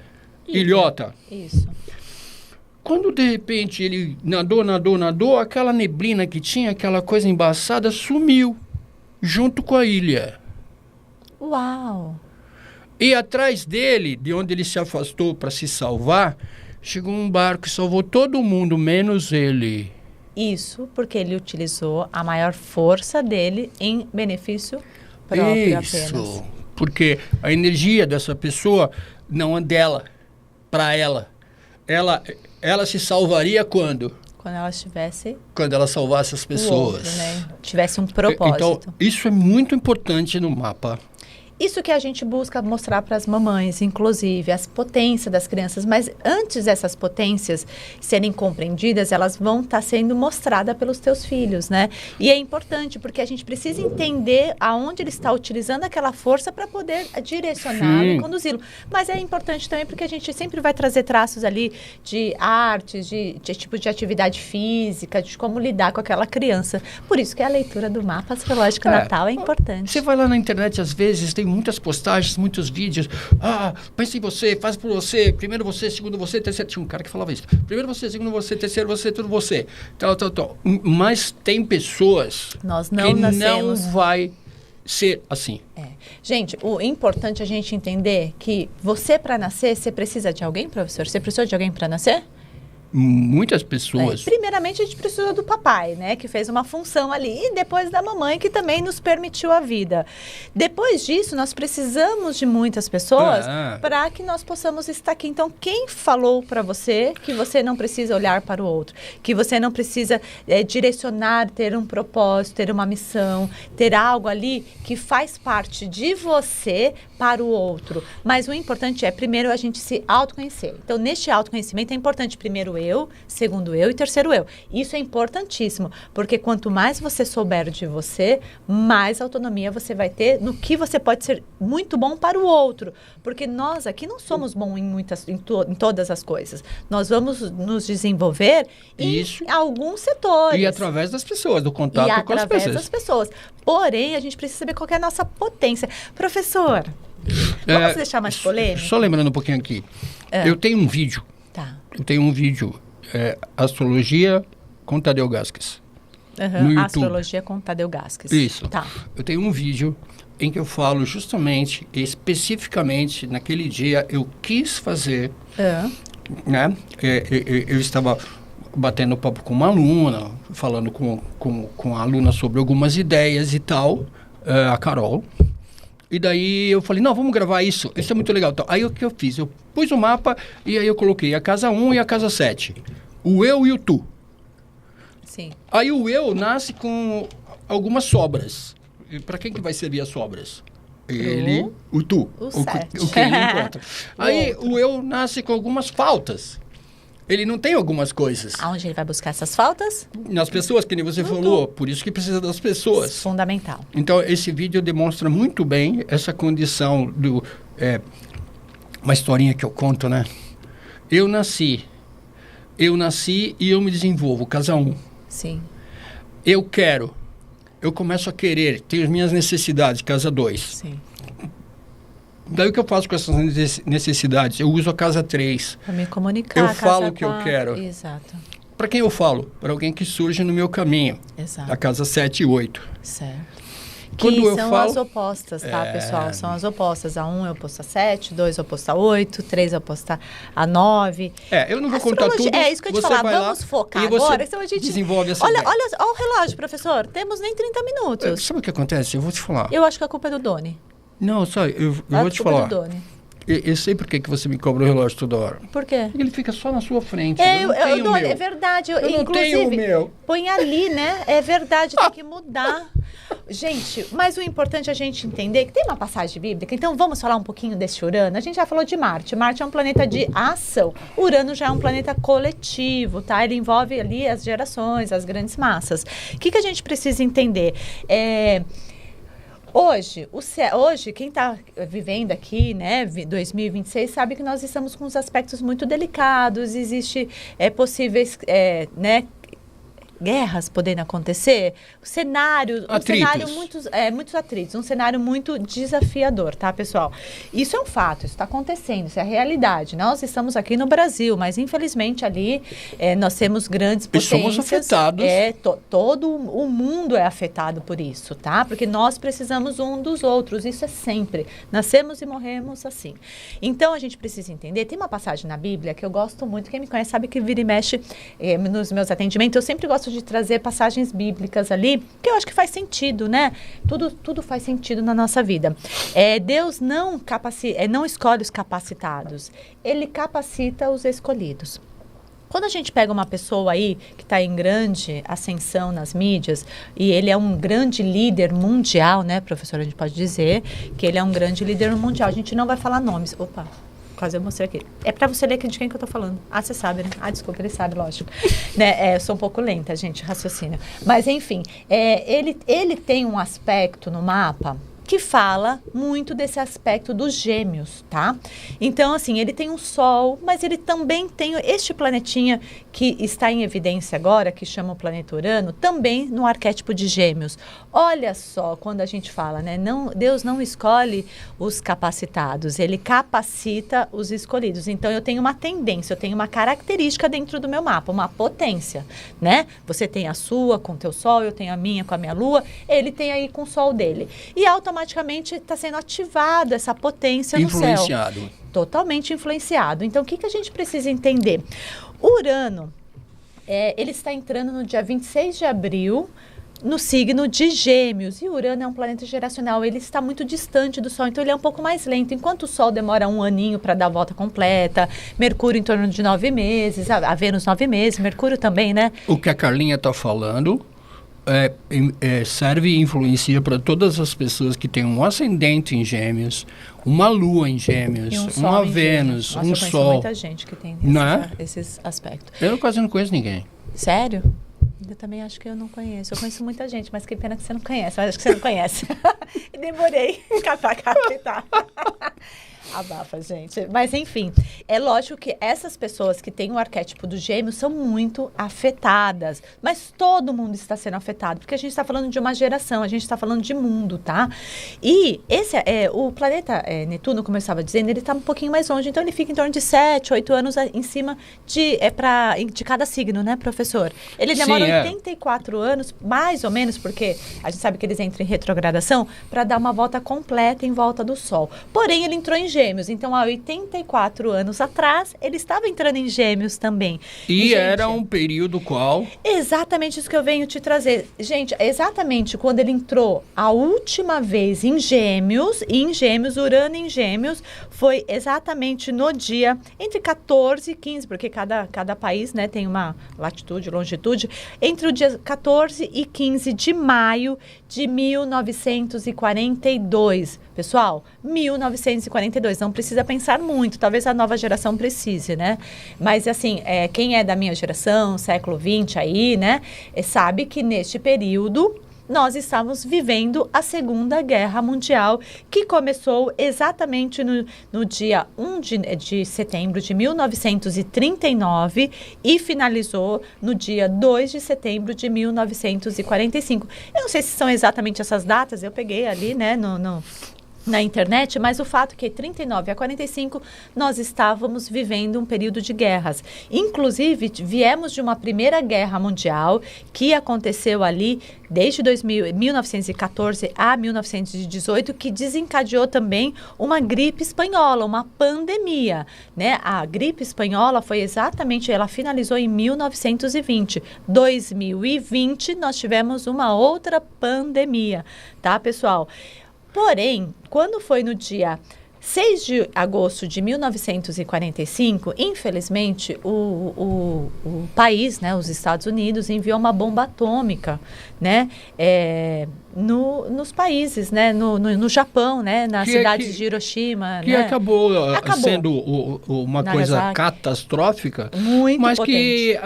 ilhota.
Isso.
Quando, de repente, ele nadou, aquela neblina que tinha, aquela coisa embaçada, sumiu, junto com a ilha.
Uau!
E atrás dele, de onde ele se afastou para se salvar, chegou um barco que salvou todo mundo, menos ele.
Isso porque ele utilizou a maior força dele em benefício próprio apenas. Isso,
porque a energia dessa pessoa não é dela, para ela. Ela se salvaria quando?
Quando ela estivesse...
Quando ela salvasse as pessoas.
Outro, né? Tivesse um propósito.
Então, isso é muito importante no mapa.
Isso que a gente busca mostrar para as mamães, inclusive, as potências das crianças. Mas antes dessas potências serem compreendidas, elas vão estar sendo mostradas pelos teus filhos, né? E é importante, porque a gente precisa entender aonde ele está utilizando aquela força para poder direcioná-lo e conduzi-lo. Mas é importante também porque a gente sempre vai trazer traços ali de artes, de tipo de atividade física, de como lidar com aquela criança. Por isso que a leitura do mapa astrológico natal é importante.
Você vai lá na internet, às vezes, tem muitas postagens, muitos vídeos. Pense em você, faz por você. Primeiro você, segundo você, terceiro. Tinha um cara que falava isso. Primeiro você, segundo você, terceiro você, tudo você. Tal. Mas tem pessoas que não vai ser assim.
Gente, o importante é a gente entender que você, para nascer, você precisa de alguém, professor? Você precisou de alguém para nascer?
Muitas pessoas.
Primeiramente, a gente precisa do papai, né? Que fez uma função ali. E depois da mamãe, que também nos permitiu a vida. Depois disso, nós precisamos de muitas pessoas para que nós possamos estar aqui. Então, quem falou para você que você não precisa olhar para o outro? Que você não precisa direcionar, ter um propósito, ter uma missão, ter algo ali que faz parte de você para o outro. Mas o importante é, primeiro, a gente se autoconhecer. Então, neste autoconhecimento, é importante primeiro eu, segundo eu e terceiro eu. Isso é importantíssimo, porque quanto mais você souber de você, mais autonomia você vai ter no que você pode ser muito bom para o outro. Porque nós aqui não somos bons em todas as coisas. Nós vamos nos desenvolver em alguns setores.
E através das pessoas, do contato com as pessoas.
Através das pessoas. Porém, a gente precisa saber qual é a nossa potência. Professor, vamos deixar mais polêmico?
Só lembrando um pouquinho aqui. Eu tenho um vídeo. Eu tenho um vídeo, Astrologia com Tadeu Gasques, no YouTube.
Astrologia com Tadeu Gasques.
Isso. Eu tenho um vídeo em que eu falo justamente, especificamente, naquele dia, eu quis fazer, né? Eu estava batendo papo com uma aluna, falando com a aluna sobre algumas ideias e tal, a Carol. E daí eu falei, não, vamos gravar isso é muito legal. Então, aí o que eu fiz? Eu pus o mapa e aí eu coloquei a casa 1 e a casa 7. O eu e o tu.
Sim.
Aí o eu nasce com algumas sobras. E para quem que vai servir as sobras? ele, o tu, o que ele encontra. Aí o eu nasce com algumas faltas. Ele não tem algumas coisas.
Aonde ele vai buscar essas faltas?
Nas pessoas, que nem você falou. Por isso que precisa das pessoas.
Fundamental.
Então, esse vídeo demonstra muito bem essa condição do... uma historinha que eu conto, né? Eu nasci e eu me desenvolvo, casa 1.
Sim.
Eu começo a querer, tenho as minhas necessidades, casa 2.
Sim.
Daí o que eu faço com essas necessidades? Eu uso a casa 3.
Para me comunicar.
Eu falo o que eu quero.
Exato.
Para quem eu falo? Para alguém que surge no meu caminho.
Exato.
A casa 7 e 8.
Certo.
Quando
que
eu
são
falo,
as opostas, tá, pessoal? São as opostas. A 1 é oposta a 7, 2 é oposta a 8, 3 é oposta a 9.
Eu não vou contar tudo.
É isso que eu te falar. Vamos focar agora. Então a gente
desenvolve essa
olha,
ideia.
olha o relógio, professor. Temos nem 30 minutos.
Sabe o que acontece? Eu vou te falar.
Eu acho que a culpa é do Doni.
Não, só, eu vou te falar.
A culpa é do Doni.
Eu sei por que você me cobra o relógio toda hora.
Por quê?
Porque ele fica só na sua frente.
Doni, é verdade.
Eu não tenho o meu.
Põe ali, né? É verdade, tem que mudar. Gente, mas o importante é a gente entender que tem uma passagem bíblica. Então, vamos falar um pouquinho desse Urano. A gente já falou de Marte. Marte é um planeta de ação. Urano já é um planeta coletivo, tá? Ele envolve ali as gerações, as grandes massas. O que a gente precisa entender? Hoje, quem está vivendo aqui, né, 2026, sabe que nós estamos com uns aspectos muito delicados, existe possíveis, né, guerras podendo acontecer, muitos atritos, um cenário muito desafiador, tá, pessoal? Isso é um fato, isso está acontecendo, isso é a realidade. Nós estamos aqui no Brasil, mas infelizmente ali nós temos grandes potências.
E somos afetados.
Todo o mundo é afetado por isso, tá? Porque nós precisamos um dos outros, isso é sempre. Nascemos e morremos assim. Então, a gente precisa entender, tem uma passagem na Bíblia que eu gosto muito, quem me conhece sabe que vira e mexe nos meus atendimentos, eu sempre gosto de trazer passagens bíblicas ali, que eu acho que faz sentido, né? Tudo faz sentido na nossa vida. Deus não escolhe os capacitados, Ele capacita os escolhidos. Quando a gente pega uma pessoa aí que está em grande ascensão nas mídias, e ele é um grande líder mundial, né, professora? A gente pode dizer que ele é um grande líder mundial. A gente não vai falar nomes. Opa! Quase eu mostrei aqui. É para você ler de quem que eu tô falando. Você sabe, né? Desculpa, ele sabe, lógico. Né? Eu sou um pouco lenta, gente, raciocínio. Mas, enfim, ele tem um aspecto no mapa que fala muito desse aspecto dos gêmeos, tá? Então, assim, ele tem um Sol, mas ele também tem este planetinha que está em evidência agora, que chama o planeta Urano, também no arquétipo de gêmeos. Olha só, quando a gente fala, né? Deus não escolhe os capacitados, Ele capacita os escolhidos. Então, eu tenho uma tendência, eu tenho uma característica dentro do meu mapa, uma potência, né? Você tem a sua com o teu Sol, eu tenho a minha com a minha Lua, ele tem aí com o Sol dele. E automaticamente está sendo ativada essa potência no céu.
Influenciado.
Totalmente influenciado. Então, o que a gente precisa entender? O Urano, ele está entrando no dia 26 de abril, no signo de Gêmeos. E Urano é um planeta geracional, ele está muito distante do Sol, então ele é um pouco mais lento. Enquanto o Sol demora um aninho para dar a volta completa, Mercúrio em torno de 9 meses, a Vênus 9 meses, Mercúrio também, né?
O que a Carlinha está falando serve e influencia para todas as pessoas que têm um ascendente em Gêmeos, uma Lua em Gêmeos, uma Vênus, um Sol. Eu conheço
muita gente que tem esses aspectos.
Eu quase não conheço ninguém.
Sério? Eu também acho que eu não conheço. Eu conheço muita gente, mas que pena que você não conhece. Mas acho que você não conhece. E demorei para captar. Abafa, gente. Mas, enfim, é lógico que essas pessoas que têm o arquétipo do Gêmeos são muito afetadas. Mas todo mundo está sendo afetado, porque a gente está falando de uma geração, a gente está falando de mundo, tá? E o planeta Netuno, como eu estava dizendo, ele está um pouquinho mais longe, então ele fica em torno de 7, 8 anos em cima de cada signo, né, professor? Ele demora 84 anos, mais ou menos, porque a gente sabe que eles entram em retrogradação, para dar uma volta completa em volta do Sol. Porém, ele entrou em Gêmeos, então há 84 anos atrás, ele estava entrando em Gêmeos também.
E gente, era um período qual?
Exatamente isso que eu venho te trazer. Gente, exatamente quando ele entrou a última vez em Gêmeos, Urano em Gêmeos, foi exatamente no dia entre 14 e 15, porque cada país, né, tem uma latitude, longitude, entre o dia 14 e 15 de maio de 1942. Pessoal, 1942, não precisa pensar muito, talvez a nova geração precise, né? Mas, assim, quem é da minha geração, século XX aí, né, sabe que neste período nós estávamos vivendo a Segunda Guerra Mundial, que começou exatamente no dia 1 de setembro de 1939 e finalizou no dia 2 de setembro de 1945. Eu não sei se são exatamente essas datas, eu peguei ali, né, na internet, mas o fato é que 39 a 45 nós estávamos vivendo um período de guerras. Inclusive, viemos de uma Primeira Guerra Mundial que aconteceu ali desde 1914 a 1918, que desencadeou também uma gripe espanhola, uma pandemia, né? A gripe espanhola foi exatamente, ela finalizou em 1920. 2020 nós tivemos uma outra pandemia, tá, pessoal? Porém, quando foi no dia 6 de agosto de 1945, infelizmente, o país, né, os Estados Unidos, enviou uma bomba atômica, né, nos países, né, no Japão, né, na cidade de Hiroshima.
Que, né, acabou sendo uma coisa catastrófica, muito mas potente.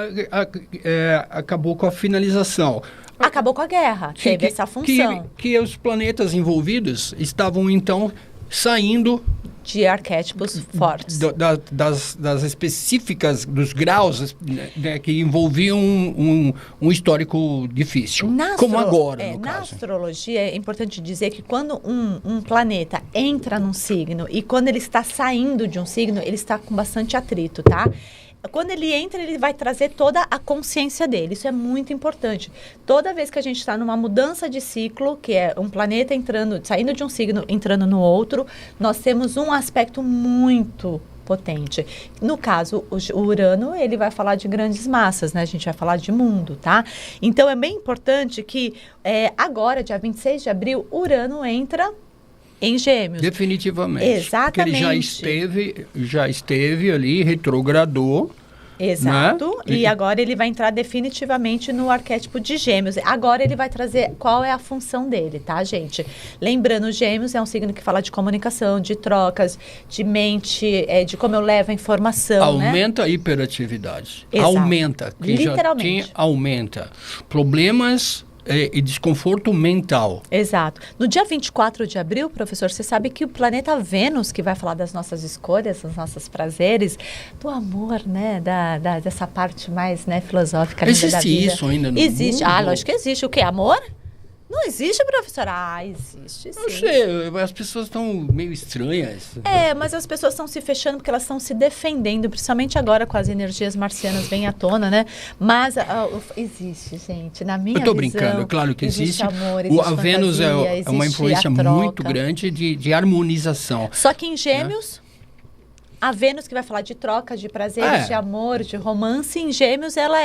Que acabou com a finalização.
Acabou com a guerra, teve essa função.
Que os planetas envolvidos estavam, então, saindo
de arquétipos fortes.
Das específicas, dos graus, né, que envolviam um histórico difícil, como agora, no caso.
Na astrologia, é importante dizer que quando um planeta entra num signo e quando ele está saindo de um signo, ele está com bastante atrito, tá? Quando ele entra, ele vai trazer toda a consciência dele. Isso é muito importante. Toda vez que a gente está numa mudança de ciclo, que é um planeta saindo de um signo, entrando no outro, nós temos um aspecto muito potente. No caso, o Urano, ele vai falar de grandes massas, né? A gente vai falar de mundo, tá? Então, é bem importante que agora, dia 26 de abril, Urano entra em Gêmeos.
Definitivamente.
Exatamente.
Porque ele já esteve ali, retrogradou.
Exato.
Né?
E agora ele vai entrar definitivamente no arquétipo de Gêmeos. Agora ele vai trazer qual é a função dele, tá, gente? Lembrando, Gêmeos é um signo que fala de comunicação, de trocas, de mente, de como eu levo a informação.
Aumenta,
né?
A hiperatividade.
Exato.
Aumenta.
Literalmente.
Aumenta. Problemas e desconforto mental.
Exato. No dia 24 de abril, professor, você sabe que o planeta Vênus, que vai falar das nossas escolhas, dos nossos prazeres, do amor, né, dessa parte mais, né, filosófica da vida.
Existe isso ainda no
Existe.
mundo?
Lógico que existe. O quê? Amor? Não existe, professora? Existe sim.
Não sei, as pessoas estão meio estranhas.
Mas as pessoas estão se fechando porque elas estão se defendendo, principalmente agora com as energias marcianas bem à tona, né? Mas existe, gente, na minha visão.
Eu estou brincando, é claro que existe.
Amor, existe
a Vênus é uma influência muito grande de harmonização.
Só que em Gêmeos... A Vênus que vai falar de troca, de prazeres, de amor, de romance, em Gêmeos ela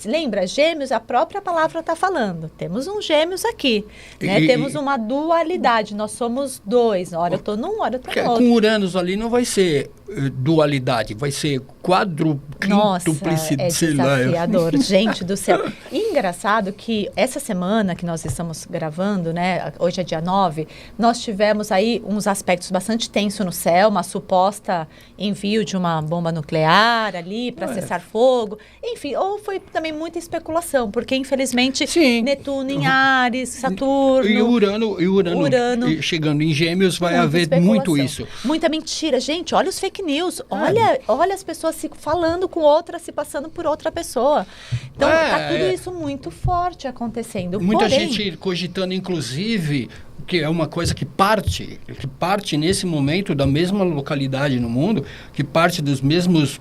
lembra, Gêmeos, a própria palavra está falando. Temos um Gêmeos aqui, né? Temos uma dualidade, nós somos dois. Hora eu estou num, hora eu estou no outro.
Com Uranus ali não vai ser dualidade, vai ser quádruplicidade.
É desafiador, gente do céu. E engraçado que essa semana que nós estamos gravando, né? Hoje é dia 9, nós tivemos aí uns aspectos bastante tensos no céu, uma suposta envio de uma bomba nuclear ali para cessar fogo. Enfim, ou foi também muita especulação, porque infelizmente Netuno em Áries, Saturno...
E Urano chegando em Gêmeos vai haver muito isso.
Muita mentira. Gente, olha os fake news. Olha as pessoas se falando com outra, se passando por outra pessoa. Então, está tudo isso muito forte acontecendo.
Muita gente cogitando, inclusive... que é uma coisa que parte nesse momento da mesma localidade no mundo, que parte dos mesmos,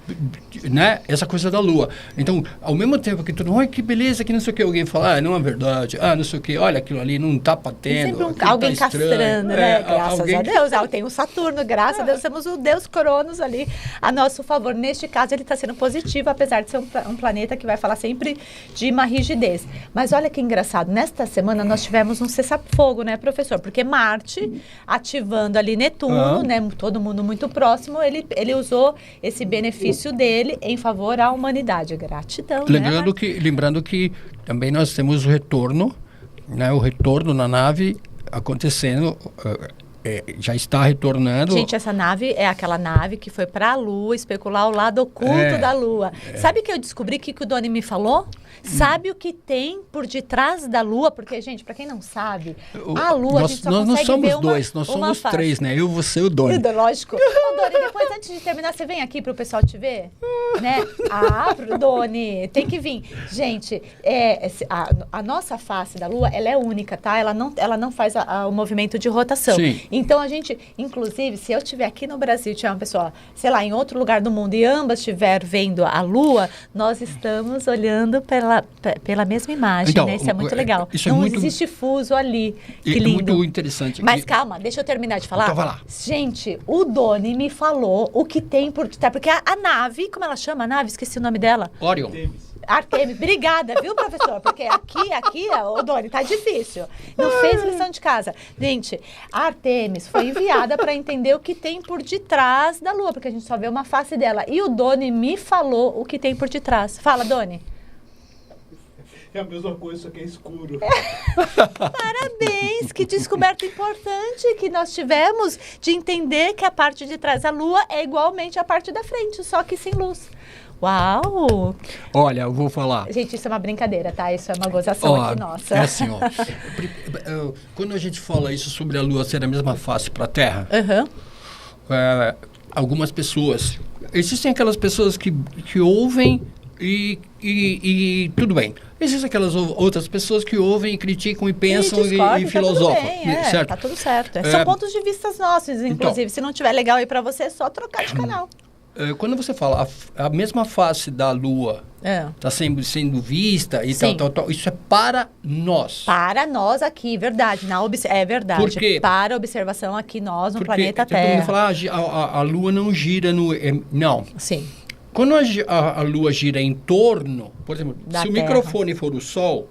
né, essa coisa da Lua. Então, ao mesmo tempo que tudo, que beleza, que não sei o que, alguém fala, não é verdade, não sei o que, olha, aquilo ali não está batendo.
Sempre alguém tá castrando, né? Graças a Deus. Tem o Saturno, graças a Deus, temos o Deus Cronos ali a nosso favor. Neste caso, ele está sendo positivo, apesar de ser um planeta que vai falar sempre de uma rigidez. Mas olha que engraçado, nesta semana nós tivemos um cessar-fogo, né, professor? Porque Marte, ativando ali Netuno, né, todo mundo muito próximo, ele usou esse benefício dele em favor à humanidade. Gratidão,
lembrando que também nós temos o retorno né, o retorno na nave acontecendo, já está retornando.
Gente, essa nave é aquela nave que foi para a Lua especular o lado oculto da Lua. Sabe que eu descobri que o Doni me falou? Sabe o que tem por detrás da Lua? Porque, gente, para quem não sabe, a Lua a gente só
nós
consegue
não somos
ver
dois, nós somos três, né? Eu, você e o Doni.
Lógico. Ô, Doni, depois, antes de terminar, você vem aqui para o pessoal te ver? Né? Doni, tem que vir. Gente, a nossa face da Lua, ela é única, tá? Ela não faz o movimento de rotação.
Sim.
Então, a gente, inclusive, se eu estiver aqui no Brasil, tiver uma pessoa, sei lá, em outro lugar do mundo e ambas estiver vendo a Lua, nós estamos olhando pela mesma imagem,
então,
né? Isso é muito legal.
Não
existe fuso ali. Que lindo.
É muito interessante.
Mas calma, deixa eu terminar de falar.
Então vai lá.
Gente, o Doni me falou o que tem por detrás, porque a nave, como ela chama a nave? Esqueci o nome dela.
Orion.
Artemis, obrigada, viu, professor? Porque aqui, ô Doni, tá difícil. Não fez lição de casa. Gente, a Artemis foi enviada para entender o que tem por detrás da Lua, porque a gente só vê uma face dela. E o Doni me falou o que tem por detrás. Fala, Doni.
É a mesma coisa, só que é escuro.
Parabéns, que descoberta importante que nós tivemos de entender que a parte de trás da Lua é igualmente a parte da frente, só que sem luz. Uau!
Olha, eu vou falar.
Gente, isso é uma brincadeira, tá? Isso é uma gozação aqui nossa.
É assim, ó. Quando a gente fala isso sobre a Lua ser a mesma face para a Terra, algumas pessoas... Existem aquelas pessoas que ouvem e tudo bem. Existem aquelas outras pessoas que ouvem, criticam e pensam e filosofam. Certo?
Tá tudo certo. São pontos de vista nossos, inclusive. Então, se não tiver legal aí para você, é só trocar de canal.
Quando você fala a mesma face da Lua está sendo vista e tal, isso é para nós.
Para nós aqui, verdade. É verdade.
Por quê?
Para observação aqui, nós, no planeta Terra.
Todo mundo fala, a Lua não gira no... não.
Sim.
Quando a Lua gira em torno, por exemplo, se o microfone for o Sol,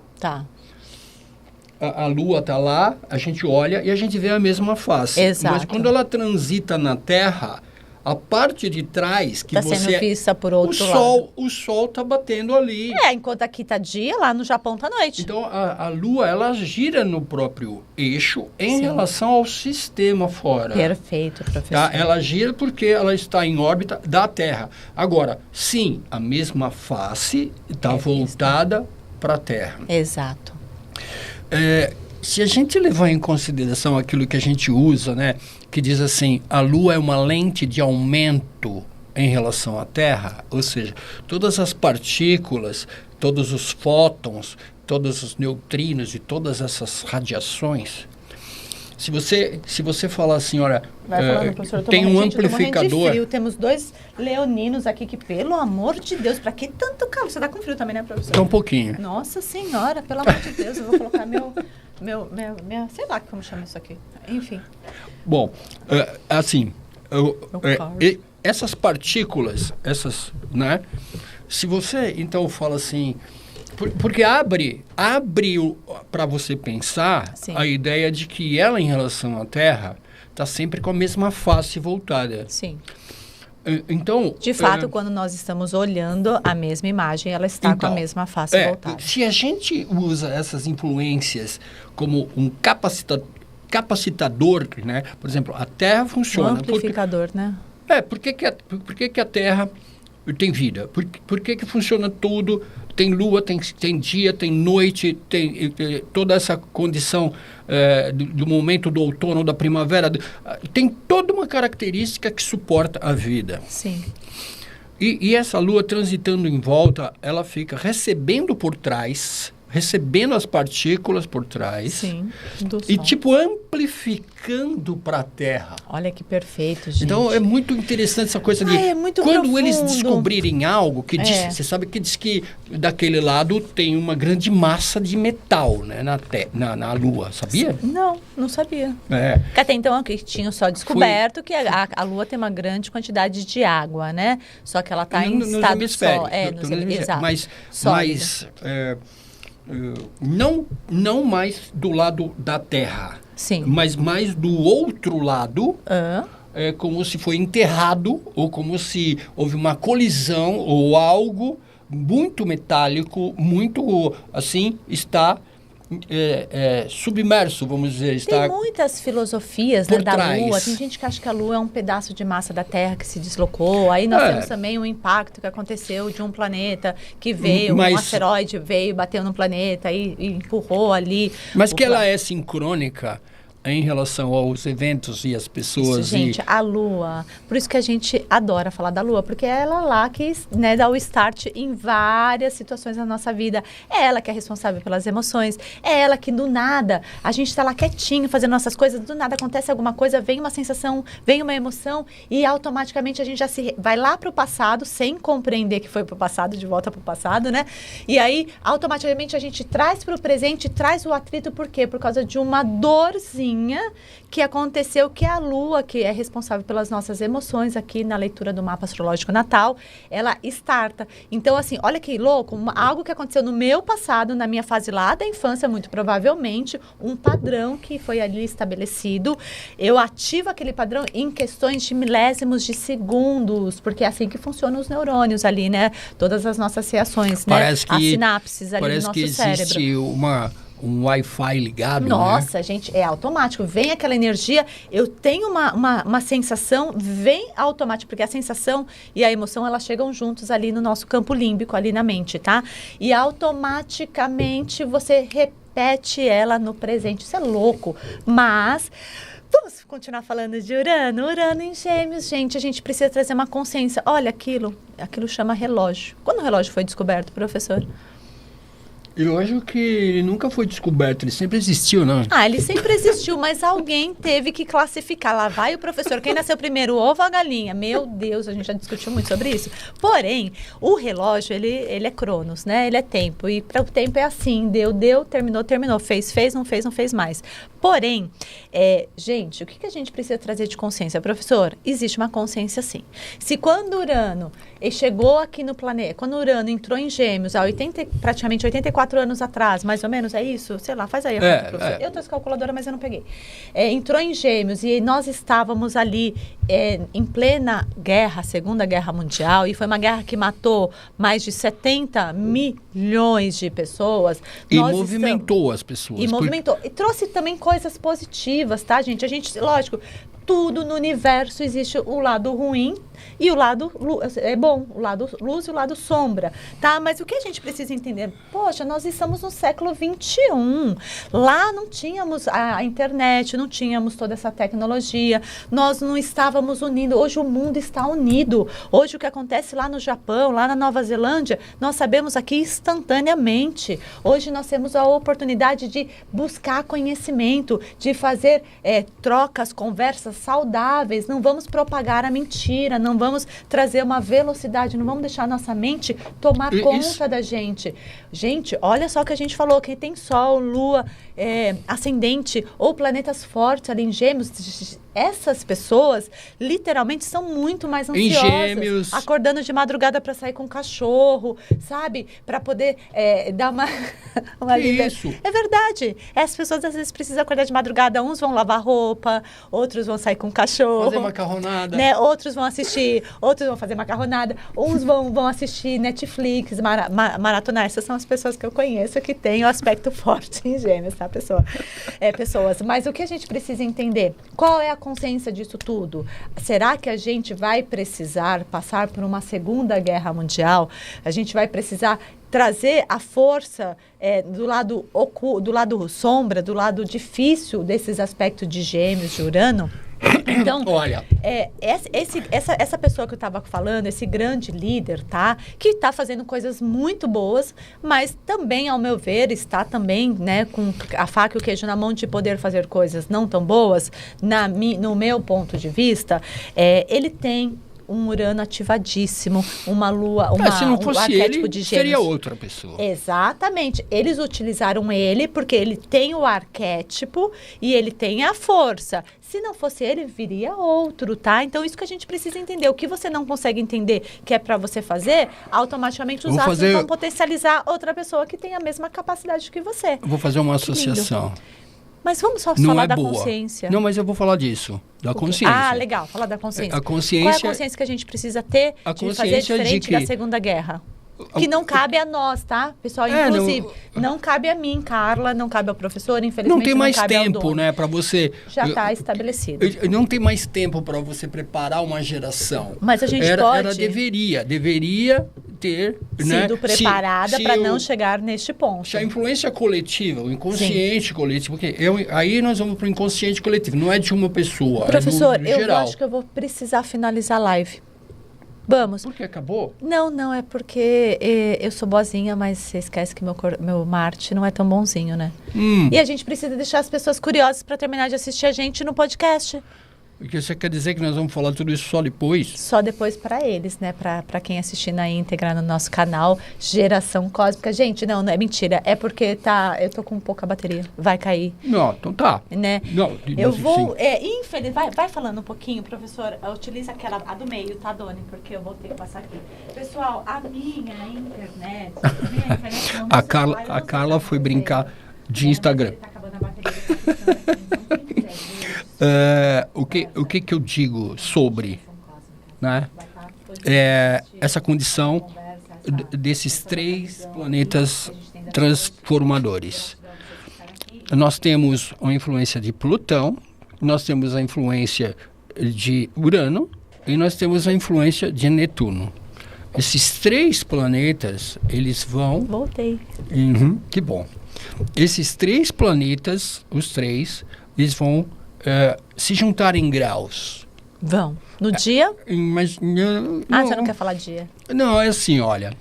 a Lua está lá, a gente olha e a gente vê a mesma face.
Exato.
Mas quando ela transita na Terra, a parte de trás que
você sendo vista por outro lado.
O Sol está batendo ali.
Enquanto aqui está dia, lá no Japão está noite.
Então a Lua ela gira no próprio eixo em relação ao sistema fora.
Perfeito, professor.
Tá? Ela gira porque ela está em órbita da Terra. Agora, sim, a mesma face está voltada para a Terra.
Exato.
Se a gente levar em consideração aquilo que a gente usa, né, que diz assim, a Lua é uma lente de aumento em relação à Terra, ou seja, todas as partículas, todos os fótons, todos os neutrinos e todas essas radiações, se você falar assim, olha, tem um amplificador...
Frio. Temos 2 leoninos aqui que, pelo amor de Deus, para que tanto calor? Você tá com frio também, né, professor?
Tá um pouquinho.
Nossa Senhora, pelo amor de Deus, eu vou colocar sei lá como chama isso aqui. Enfim.
Bom, assim, essas partículas, né? Se você, então, fala assim... Porque abre para você pensar a ideia de que ela, em relação à Terra, está sempre com a mesma face voltada.
Sim.
Então,
de fato, quando nós estamos olhando a mesma imagem, ela está com a mesma face voltada.
Se a gente usa essas influências como um capacitador, né? Por exemplo, a Terra funciona...
Um amplificador, né?
Por que a Terra tem vida? Por que funciona tudo? Tem lua, tem dia, tem noite, tem toda essa condição do momento do outono, da primavera. Tem toda uma característica que suporta a vida.
Sim.
E essa lua transitando em volta, ela fica recebendo por trás, recebendo as partículas por trás.
Sim, do
e
Sol.
tipo amplificando para a Terra.
Olha que perfeito, gente.
Então é muito interessante essa coisa de
é muito
quando
profundo.
Eles descobrirem algo que diz, você sabe que diz que daquele lado tem uma grande massa de metal, né, na Lua, sabia?
Não sabia.
Porque
até então aqui tinha só descoberto que a Lua tem uma grande quantidade de água, né? Só que ela está em estado só. Exato.
Mas não mais do lado da Terra.
Sim.
Mas mais do outro lado, como se foi enterrado, ou como se houve uma colisão, ou algo muito metálico, muito assim, está submerso, vamos dizer.
Tem muitas filosofias, né, da
trás.
Lua. Tem gente que acha que a Lua é um pedaço de massa da Terra que se deslocou. Aí nós temos também um impacto que aconteceu de um planeta que veio, um asteroide veio, bateu no planeta e empurrou ali.
Mas que ela é sincrônica em relação aos eventos e as pessoas.
Isso, gente, a Lua. Por isso que a gente adora falar da Lua, porque é ela lá que, né, dá o start em várias situações da nossa vida. É ela que é responsável pelas emoções. É ela que, do nada, a gente está lá quietinho, fazendo nossas coisas, do nada acontece alguma coisa, vem uma sensação, vem uma emoção e automaticamente a gente já vai lá para o passado, sem compreender que foi para o passado, de volta para o passado, né? E aí, automaticamente, a gente traz para o presente, traz o atrito, por quê? Por causa de uma dorzinha que aconteceu, que a Lua, que é responsável pelas nossas emoções aqui na leitura do mapa astrológico natal, ela starta. Então, assim, olha que louco, algo que aconteceu no meu passado, na minha fase lá da infância, muito provavelmente, um padrão que foi ali estabelecido. Eu ativo aquele padrão em questões de milésimos de segundos, porque é assim que funcionam os neurônios ali, né? Todas as nossas reações, né? As sinapses ali no nosso cérebro.
Parece que existe um Wi-Fi ligado,
Nossa,
né?
gente, é automático. Vem aquela energia, eu tenho uma sensação, vem automático, porque a sensação e a emoção, elas chegam juntos ali no nosso campo límbico, ali na mente, tá? E automaticamente você repete ela no presente. Isso é louco, mas... Vamos continuar falando de Urano? Urano em Gêmeos, gente, a gente precisa trazer uma consciência. Olha, aquilo chama relógio. Quando o relógio foi descoberto, professor?
Eu acho que ele nunca foi descoberto, ele sempre existiu, não?
Ele sempre existiu, mas alguém teve que classificar. Lá vai o professor, quem nasceu primeiro, o ovo ou a galinha? Meu Deus, a gente já discutiu muito sobre isso. Porém, o relógio, ele é cronos, né? Ele é tempo, e para o tempo é assim, deu, terminou, fez, não fez mais. Porém, gente, o que a gente precisa trazer de consciência? Professor, existe uma consciência sim. Se quando Urano chegou aqui no planeta, quando Urano entrou em Gêmeos, há praticamente 84 anos atrás, mais ou menos, é isso? Sei lá, faz aí a conta, professor. Eu trouxe calculadora, mas eu não peguei. Entrou em Gêmeos e nós estávamos ali em plena guerra, Segunda Guerra Mundial, e foi uma guerra que matou mais de 70 milhões de pessoas.
E movimentou as pessoas.
E movimentou. E trouxe também coisas positivas, tá, gente? Lógico, tudo no universo existe o lado ruim e o lado bom, o lado luz e o lado sombra, tá? Mas o que a gente precisa entender? Poxa, nós estamos no século XXI. Lá não tínhamos a internet, não tínhamos toda essa tecnologia, nós não estávamos unindo. Hoje o mundo está unido. Hoje o que acontece lá no Japão, lá na Nova Zelândia, nós sabemos aqui instantaneamente. Hoje nós temos a oportunidade de buscar conhecimento, de fazer trocas, conversas saudáveis. Não vamos propagar a mentira, não vamos trazer uma velocidade, não vamos deixar a nossa mente tomar conta da gente. Gente, olha só o que a gente falou, que tem Sol, Lua, ascendente ou planetas fortes ali em Gêmeos. Essas pessoas, literalmente, são muito mais ansiosas.
Em Gêmeos.
Acordando de madrugada para sair com o cachorro, sabe? Para poder dar uma
isso?
É verdade. As pessoas, às vezes, precisam acordar de madrugada. Uns vão lavar roupa, outros vão sair com o cachorro.
Fazer macarronada.
Né? Outros vão assistir, outros vão fazer macarronada. Uns vão assistir Netflix, maratonar. Essas são as pessoas que eu conheço que têm o aspecto forte em Gêmeos, tá, pessoas? Mas o que a gente precisa entender? Qual é a consciência disso tudo? Será que a gente vai precisar passar por uma Segunda Guerra Mundial? A gente vai precisar trazer a força do lado sombra, do lado difícil desses aspectos de Gêmeos, de Urano? Então,
olha,
essa pessoa que eu estava falando, esse grande líder, tá? Que está fazendo coisas muito boas, mas também, ao meu ver, está também, né, com a faca e o queijo na mão de poder fazer coisas não tão boas, no meu ponto de vista, ele tem um Urano ativadíssimo, uma Lua,
se não fosse
arquétipo
ele,
de Gêmeos.
seria outra pessoa.
Exatamente. Eles utilizaram ele porque ele tem o arquétipo e ele tem a força. Se não fosse ele, viria outro, tá? Então, isso que a gente precisa entender. O que você não consegue entender que é para você fazer, automaticamente os astros vão potencializar outra pessoa que tem a mesma capacidade que você.
Eu vou fazer uma associação.
Mas vamos só falar da consciência.
Não, mas eu vou falar disso, da consciência.
Legal, falar da consciência.
A consciência.
Qual é a consciência que a gente precisa ter de fazer diferente da Segunda Guerra? Que não cabe a nós, tá? Pessoal, inclusive, não cabe a mim, Carla, não cabe ao professor, infelizmente
não tem mais
cabe ao
tempo,
dono.
né, para você...
Já está estabelecido.
Não tem mais tempo para você preparar uma geração.
Mas a gente
deveria ter...
sido preparada para não chegar neste ponto.
Se a influência coletiva, o inconsciente coletivo, porque aí nós vamos para o inconsciente coletivo, não é de uma pessoa,
professor,
é geral.
Eu acho que eu vou precisar finalizar a live. Vamos.
Por que acabou?
Não, é porque eu sou boazinha, mas você esquece que meu Marte não é tão bonzinho, né? E a gente precisa deixar as pessoas curiosas para terminar de assistir a gente no podcast.
Porque você quer dizer que nós vamos falar tudo isso só depois?
Só depois para eles, né? Para quem assistir na íntegra no nosso canal Geração Cósmica. Gente, não é mentira. É porque eu tô com pouca bateria. Vai cair.
Não, então tá.
Né?
Não,
eu vou... infeliz, vai falando um pouquinho, professor. Utiliza a do meio, tá, Doni? Porque eu vou ter que passar aqui. Pessoal, a minha internet...
A Carla foi brincar de Instagram.
Tá acabando a bateria.
O que eu digo sobre, né, essa condição desses 3 planetas transformadores? Nós temos a influência de Plutão, nós temos a influência de Urano e nós temos a influência de Netuno. Esses 3 planetas, eles vão...
Voltei.
Que bom. Esses 3 planetas, os 3, eles vão... se juntar em graus.
Vão. No dia?
Mas,
você não quer falar dia?
Não, é assim, olha...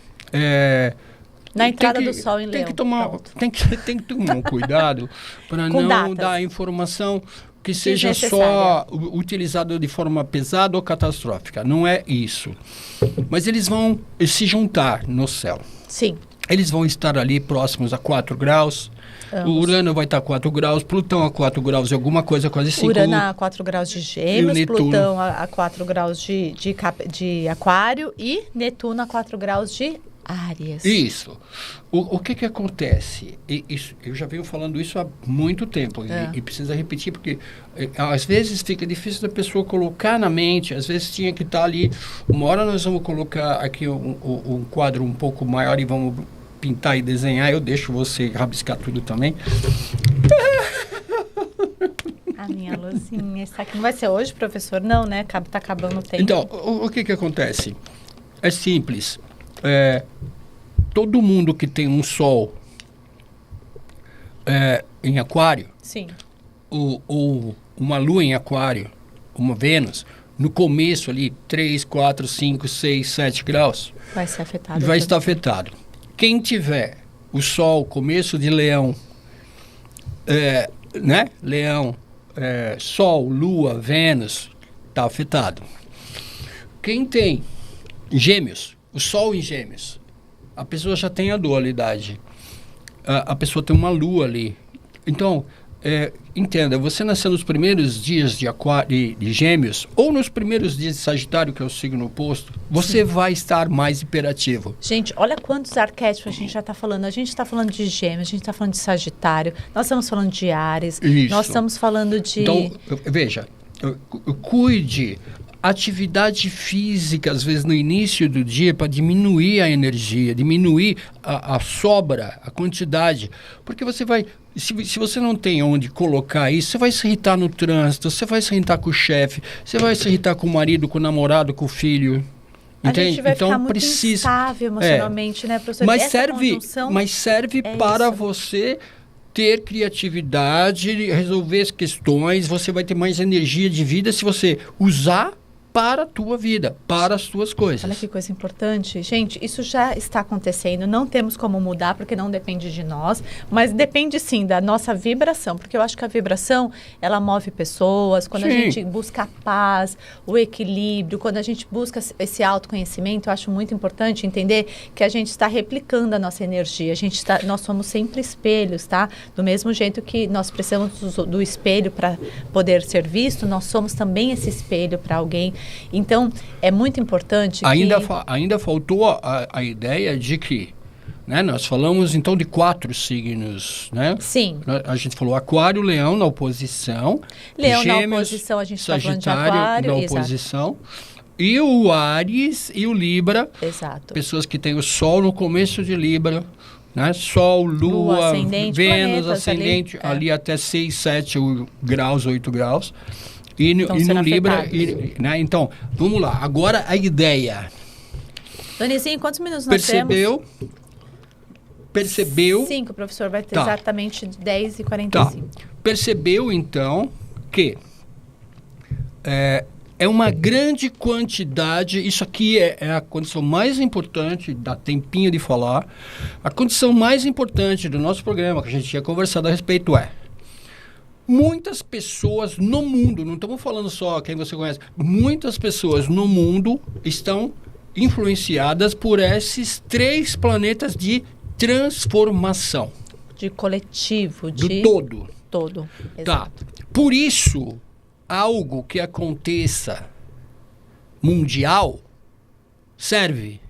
na entrada do Sol em Leão.
Tem que tomar um cuidado para não
datas.
dar informação que seja só utilizada de forma pesada ou catastrófica. Não é isso. Mas eles vão se juntar no céu.
Sim.
Eles vão estar ali próximos a 4 graus. O Urano vai estar a 4 graus, Plutão a 4 graus e alguma coisa quase 5.
Urano a 4 graus de Gêmeos, Plutão a 4 graus de Aquário e Netuno a 4 graus de Áries.
Isso. O que acontece? Eu já venho falando isso há muito tempo e precisa repetir porque às vezes fica difícil da pessoa colocar na mente, às vezes tinha que estar ali. Uma hora nós vamos colocar aqui um quadro um pouco maior e vamos pintar e desenhar, eu deixo você rabiscar tudo também.
A minha luzinha está aqui. Não vai ser hoje, professor? Não, né? Tá acabando o tempo.
Então, o que acontece? É simples. Todo mundo que tem um Sol em Aquário,
sim,
ou uma Lua em Aquário, uma Vênus, no começo ali, 3, 4, 5, 6, 7 graus,
vai ser afetado.
Vai estar afetado. Quem tiver o Sol, começo de Leão, né? Leão, Sol, Lua, Vênus, está afetado. Quem tem Gêmeos, o Sol em Gêmeos, a pessoa já tem a dualidade. A pessoa tem uma Lua ali. Então, entenda, você nasceu nos primeiros dias de Gêmeos ou nos primeiros dias de Sagitário, que é o signo oposto, você vai estar mais hiperativo.
Gente, olha quantos arquétipos a gente já está falando. A gente está falando de Gêmeos, a gente está falando de Sagitário, nós estamos falando de Áries, nós estamos falando de...
Então, veja, cuide... Atividade física, às vezes no início do dia, para diminuir a energia, diminuir a sobra, a quantidade. Porque você vai... Se você não tem onde colocar isso, você vai se irritar no trânsito, você vai se irritar com o chefe, você vai se irritar com o marido, com o namorado, com o filho. Entende?
A gente vai ficar muito instável emocionalmente, né, professor?
Mas serve para você ter criatividade, resolver as questões, você vai ter mais energia de vida se você usar para a tua vida, para as tuas coisas.
Olha que coisa importante. Gente, isso já está acontecendo, não temos como mudar porque não depende de nós, mas depende sim da nossa vibração, porque eu acho que a vibração, ela move pessoas, quando a gente busca a paz, o equilíbrio, quando a gente busca esse autoconhecimento, eu acho muito importante entender que a gente está replicando a nossa energia, nós somos sempre espelhos, tá? Do mesmo jeito que nós precisamos do espelho para poder ser visto, nós somos também esse espelho para alguém. Então, é muito importante
ainda faltou a ideia de que, né, nós falamos então de 4 signos, né?
Sim.
A gente falou Aquário, Leão na oposição.
Leão
Gêmeos,
na oposição, a gente está falando de
Sagitário
Aquário.
na oposição. E o Áries e o Libra.
Exato.
Pessoas que têm o Sol no começo de Libra, né? Sol, Lua,
ascendente,
Vênus, ascendente, ali até 6, 7 graus, 8 graus. E no Libra, né? Então, vamos lá. Agora a ideia.
Donizinho, quantos minutos nós temos?
Percebeu?
5, professor. Vai ter exatamente 10h45.
Tá. Percebeu, então, que é uma grande quantidade, isso aqui é a condição mais importante, dá tempinho de falar, a condição mais importante do nosso programa, que a gente tinha conversado a respeito muitas pessoas no mundo, não estamos falando só quem você conhece, muitas pessoas no mundo estão influenciadas por esses 3 planetas de transformação.
De coletivo,
do todo.
Todo.
Tá. Por isso, algo que aconteça mundial serve.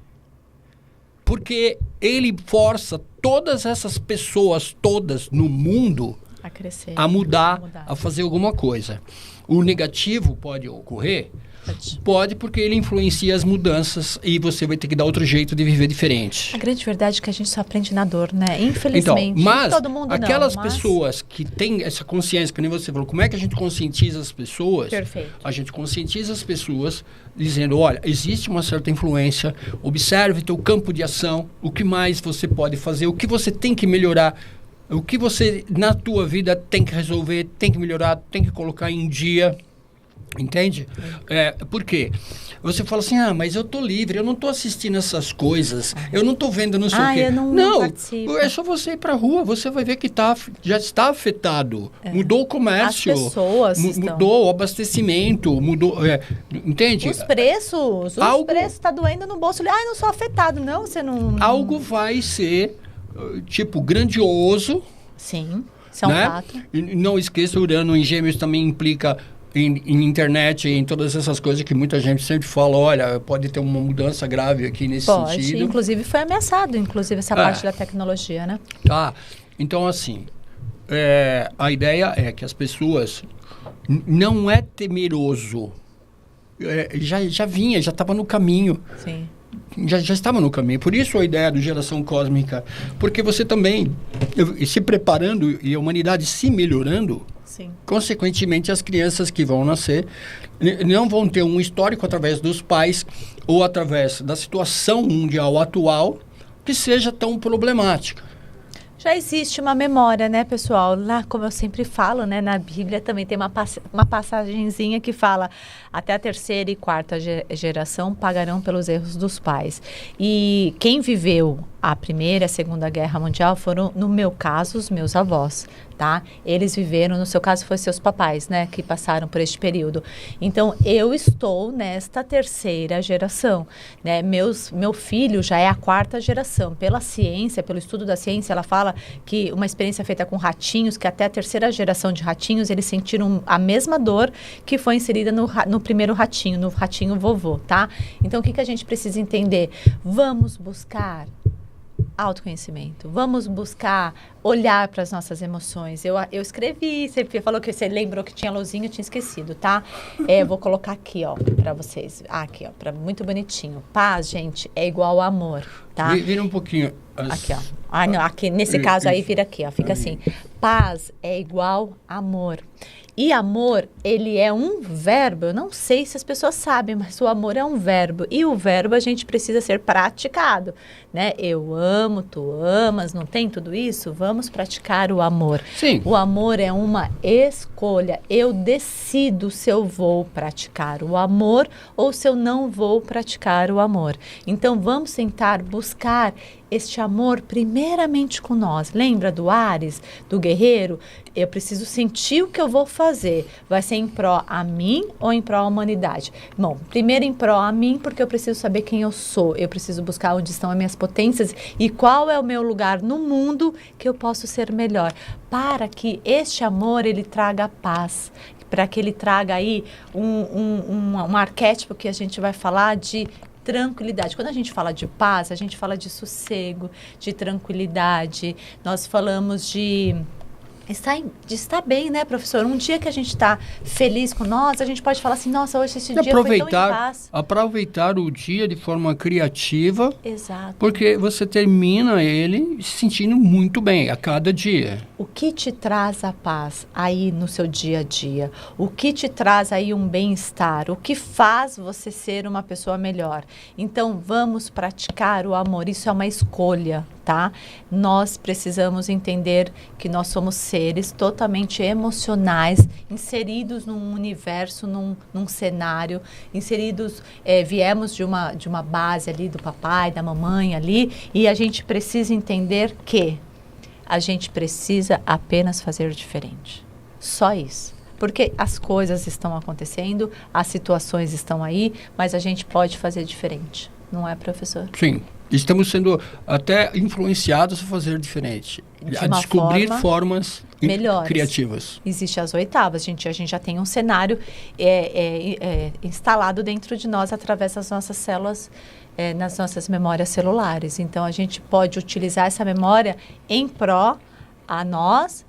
Porque ele força todas essas pessoas todas no mundo
a crescer,
a mudar, a fazer alguma coisa. O negativo pode ocorrer? Pode, porque ele influencia as mudanças e você vai ter que dar outro jeito de viver diferente.
A grande verdade é que a gente só aprende na dor, né? Infelizmente.
Então, mas
todo mundo
aquelas pessoas que têm essa consciência, que nem você falou, como é que a gente conscientiza as pessoas?
Perfeito.
A gente conscientiza as pessoas dizendo, olha, existe uma certa influência, observe teu campo de ação, o que mais você pode fazer, o que você tem que melhorar, o que você, na tua vida, tem que resolver, tem que melhorar, tem que colocar em dia. Entende? Por quê? Você fala assim, mas eu tô livre, eu não tô assistindo essas coisas, eu não tô vendo não sei o quê.
Eu não participo.
É só você ir pra rua, você vai ver que já está afetado. Mudou o comércio.
As pessoas
mudou o abastecimento, mudou... entende?
Os preços tá doendo no bolso. Eu não sou afetado. Não, você não...
Algo vai ser, grandioso.
Sim, isso é um fato.
E não esqueça, Urano em Gêmeos também implica... Em internet, em todas essas coisas que muita gente sempre fala, olha, pode ter uma mudança grave aqui nesse sentido.
Inclusive foi ameaçado, essa parte da tecnologia, né?
Tá, então assim, a ideia é que as pessoas, não é temeroso, já estava no caminho.
Sim.
Já estava no caminho, por isso a ideia do Geração Cósmica, porque você também, se preparando e a humanidade se melhorando,
sim,
consequentemente as crianças que vão nascer não vão ter um histórico através dos pais ou através da situação mundial atual que seja tão problemática.
Já existe uma memória, né, pessoal? Lá, como eu sempre falo, né, na Bíblia também tem uma passagenzinha que fala até a 3ª e 4ª geração pagarão pelos erros dos pais. E quem viveu a 1ª e a 2ª Guerra Mundial foram, no meu caso, os meus avós, tá? Eles viveram, no seu caso, foi seus papais, né, que passaram por este período. Então, eu estou nesta 3ª geração, né? Meu filho já é a 4ª geração. Pela ciência, pelo estudo da ciência, ela fala que uma experiência feita com ratinhos, que até a 3ª geração de ratinhos, eles sentiram a mesma dor que foi inserida no primeiro ratinho, no ratinho vovô, tá? Então, o que a gente precisa entender? Vamos buscar autoconhecimento. Vamos buscar olhar para as nossas emoções. Eu escrevi, você falou que você lembrou que tinha luzinha, eu tinha esquecido, tá? Eu vou colocar aqui, ó, para vocês. Aqui, ó, muito bonitinho. Paz, gente, é igual a amor, tá?
Vira um pouquinho.
Aqui, ó. Não, aqui, nesse caso aí, vira aqui, ó. Fica assim. Paz é igual a amor. E amor, ele é um verbo. Eu não sei se as pessoas sabem, mas o amor é um verbo. E o verbo a gente precisa ser praticado, né? Eu amo, tu amas, não tem tudo isso? Vamos praticar o amor.
Sim.
O amor é uma escolha. Eu decido se eu vou praticar o amor ou se eu não vou praticar o amor. Então, vamos tentar buscar este amor primeiramente com nós. Lembra do Áries, do guerreiro? Eu preciso sentir o que eu vou fazer. Vai ser em pró a mim ou em pró à humanidade? Bom, primeiro em pró a mim, porque eu preciso saber quem eu sou. Eu preciso buscar onde estão as minhas potências e qual é o meu lugar no mundo que eu posso ser melhor. Para que este amor, ele traga paz. Para que ele traga aí um arquétipo que a gente vai falar de tranquilidade. Quando a gente fala de paz, a gente fala de sossego, de tranquilidade. Nós falamos de de estar bem, né, professor? Um dia que a gente está feliz com nós, a gente pode falar assim, nossa, hoje esse dia foi tão em paz.
Aproveitar o dia de forma criativa.
Exato.
Porque você termina ele se sentindo muito bem a cada dia.
O que te traz a paz aí no seu dia a dia? O que te traz aí um bem-estar? O que faz você ser uma pessoa melhor? Então, vamos praticar o amor. Isso é uma escolha, tá? Nós precisamos entender que nós somos seres totalmente emocionais, inseridos num universo, num cenário, inseridos, viemos de uma base ali do papai, da mamãe ali, e a gente precisa entender que a gente precisa apenas fazer diferente. Só isso. Porque as coisas estão acontecendo, as situações estão aí, mas a gente pode fazer diferente. Não é, professor?
Sim. Estamos sendo até influenciados a fazer diferente. A descobrir formas melhores, criativas.
Existem as oitavas. A gente já tem um cenário instalado dentro de nós através das nossas células, nas nossas memórias celulares. Então, a gente pode utilizar essa memória em pró a nós,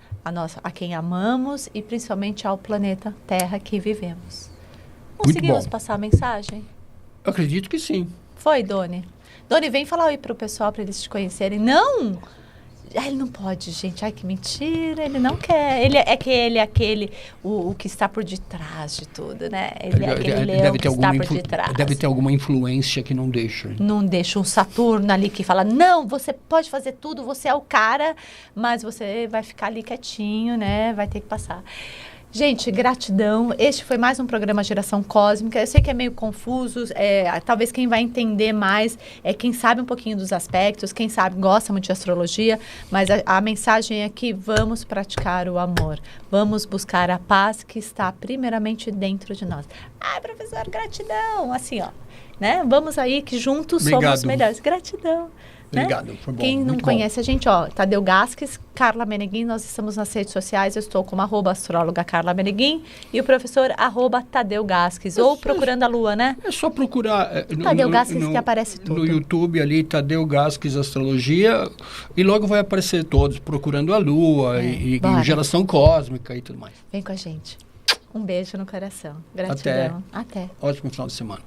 a quem amamos e principalmente ao planeta Terra que vivemos. Conseguimos passar a mensagem?
Eu acredito que sim.
Foi, Doni? Doni, vem falar oi pro pessoal para eles te conhecerem. Não! Ele não pode, gente. Ai, que mentira. Ele não quer. Ele é aquele, o que está por detrás de tudo, né? Ele é aquele leão que está por detrás.
Deve ter alguma influência que não deixa.
Não deixa um Saturno ali que fala, não, você pode fazer tudo, você é o cara, mas você vai ficar ali quietinho, né? Vai ter que passar. Gente, gratidão. Este foi mais um programa Geração Cósmica. Eu sei que é meio confuso, talvez quem vai entender mais é quem sabe um pouquinho dos aspectos, quem sabe gosta muito de astrologia, mas a mensagem é que vamos praticar o amor, vamos buscar a paz que está primeiramente dentro de nós. Ai, professor, gratidão. Assim, ó, né? Vamos aí que juntos somos melhores. Gratidão.
Obrigado,
né?
foi bom.
Quem não conhece a gente, ó, Tadeu Gasques, Carla Meneguin, nós estamos nas redes sociais, eu estou como @astróloga Carla Meneguin e o professor @Tadeu Gasques, ou procurando a Lua, né?
É só procurar
Tadeu Gasques que aparece tudo.
No YouTube ali, Tadeu Gasques Astrologia, e logo vai aparecer todos, procurando a Lua e Geração Cósmica e tudo mais.
Vem com a gente. Um beijo no coração. Gratidão. Até.
Ótimo final de semana.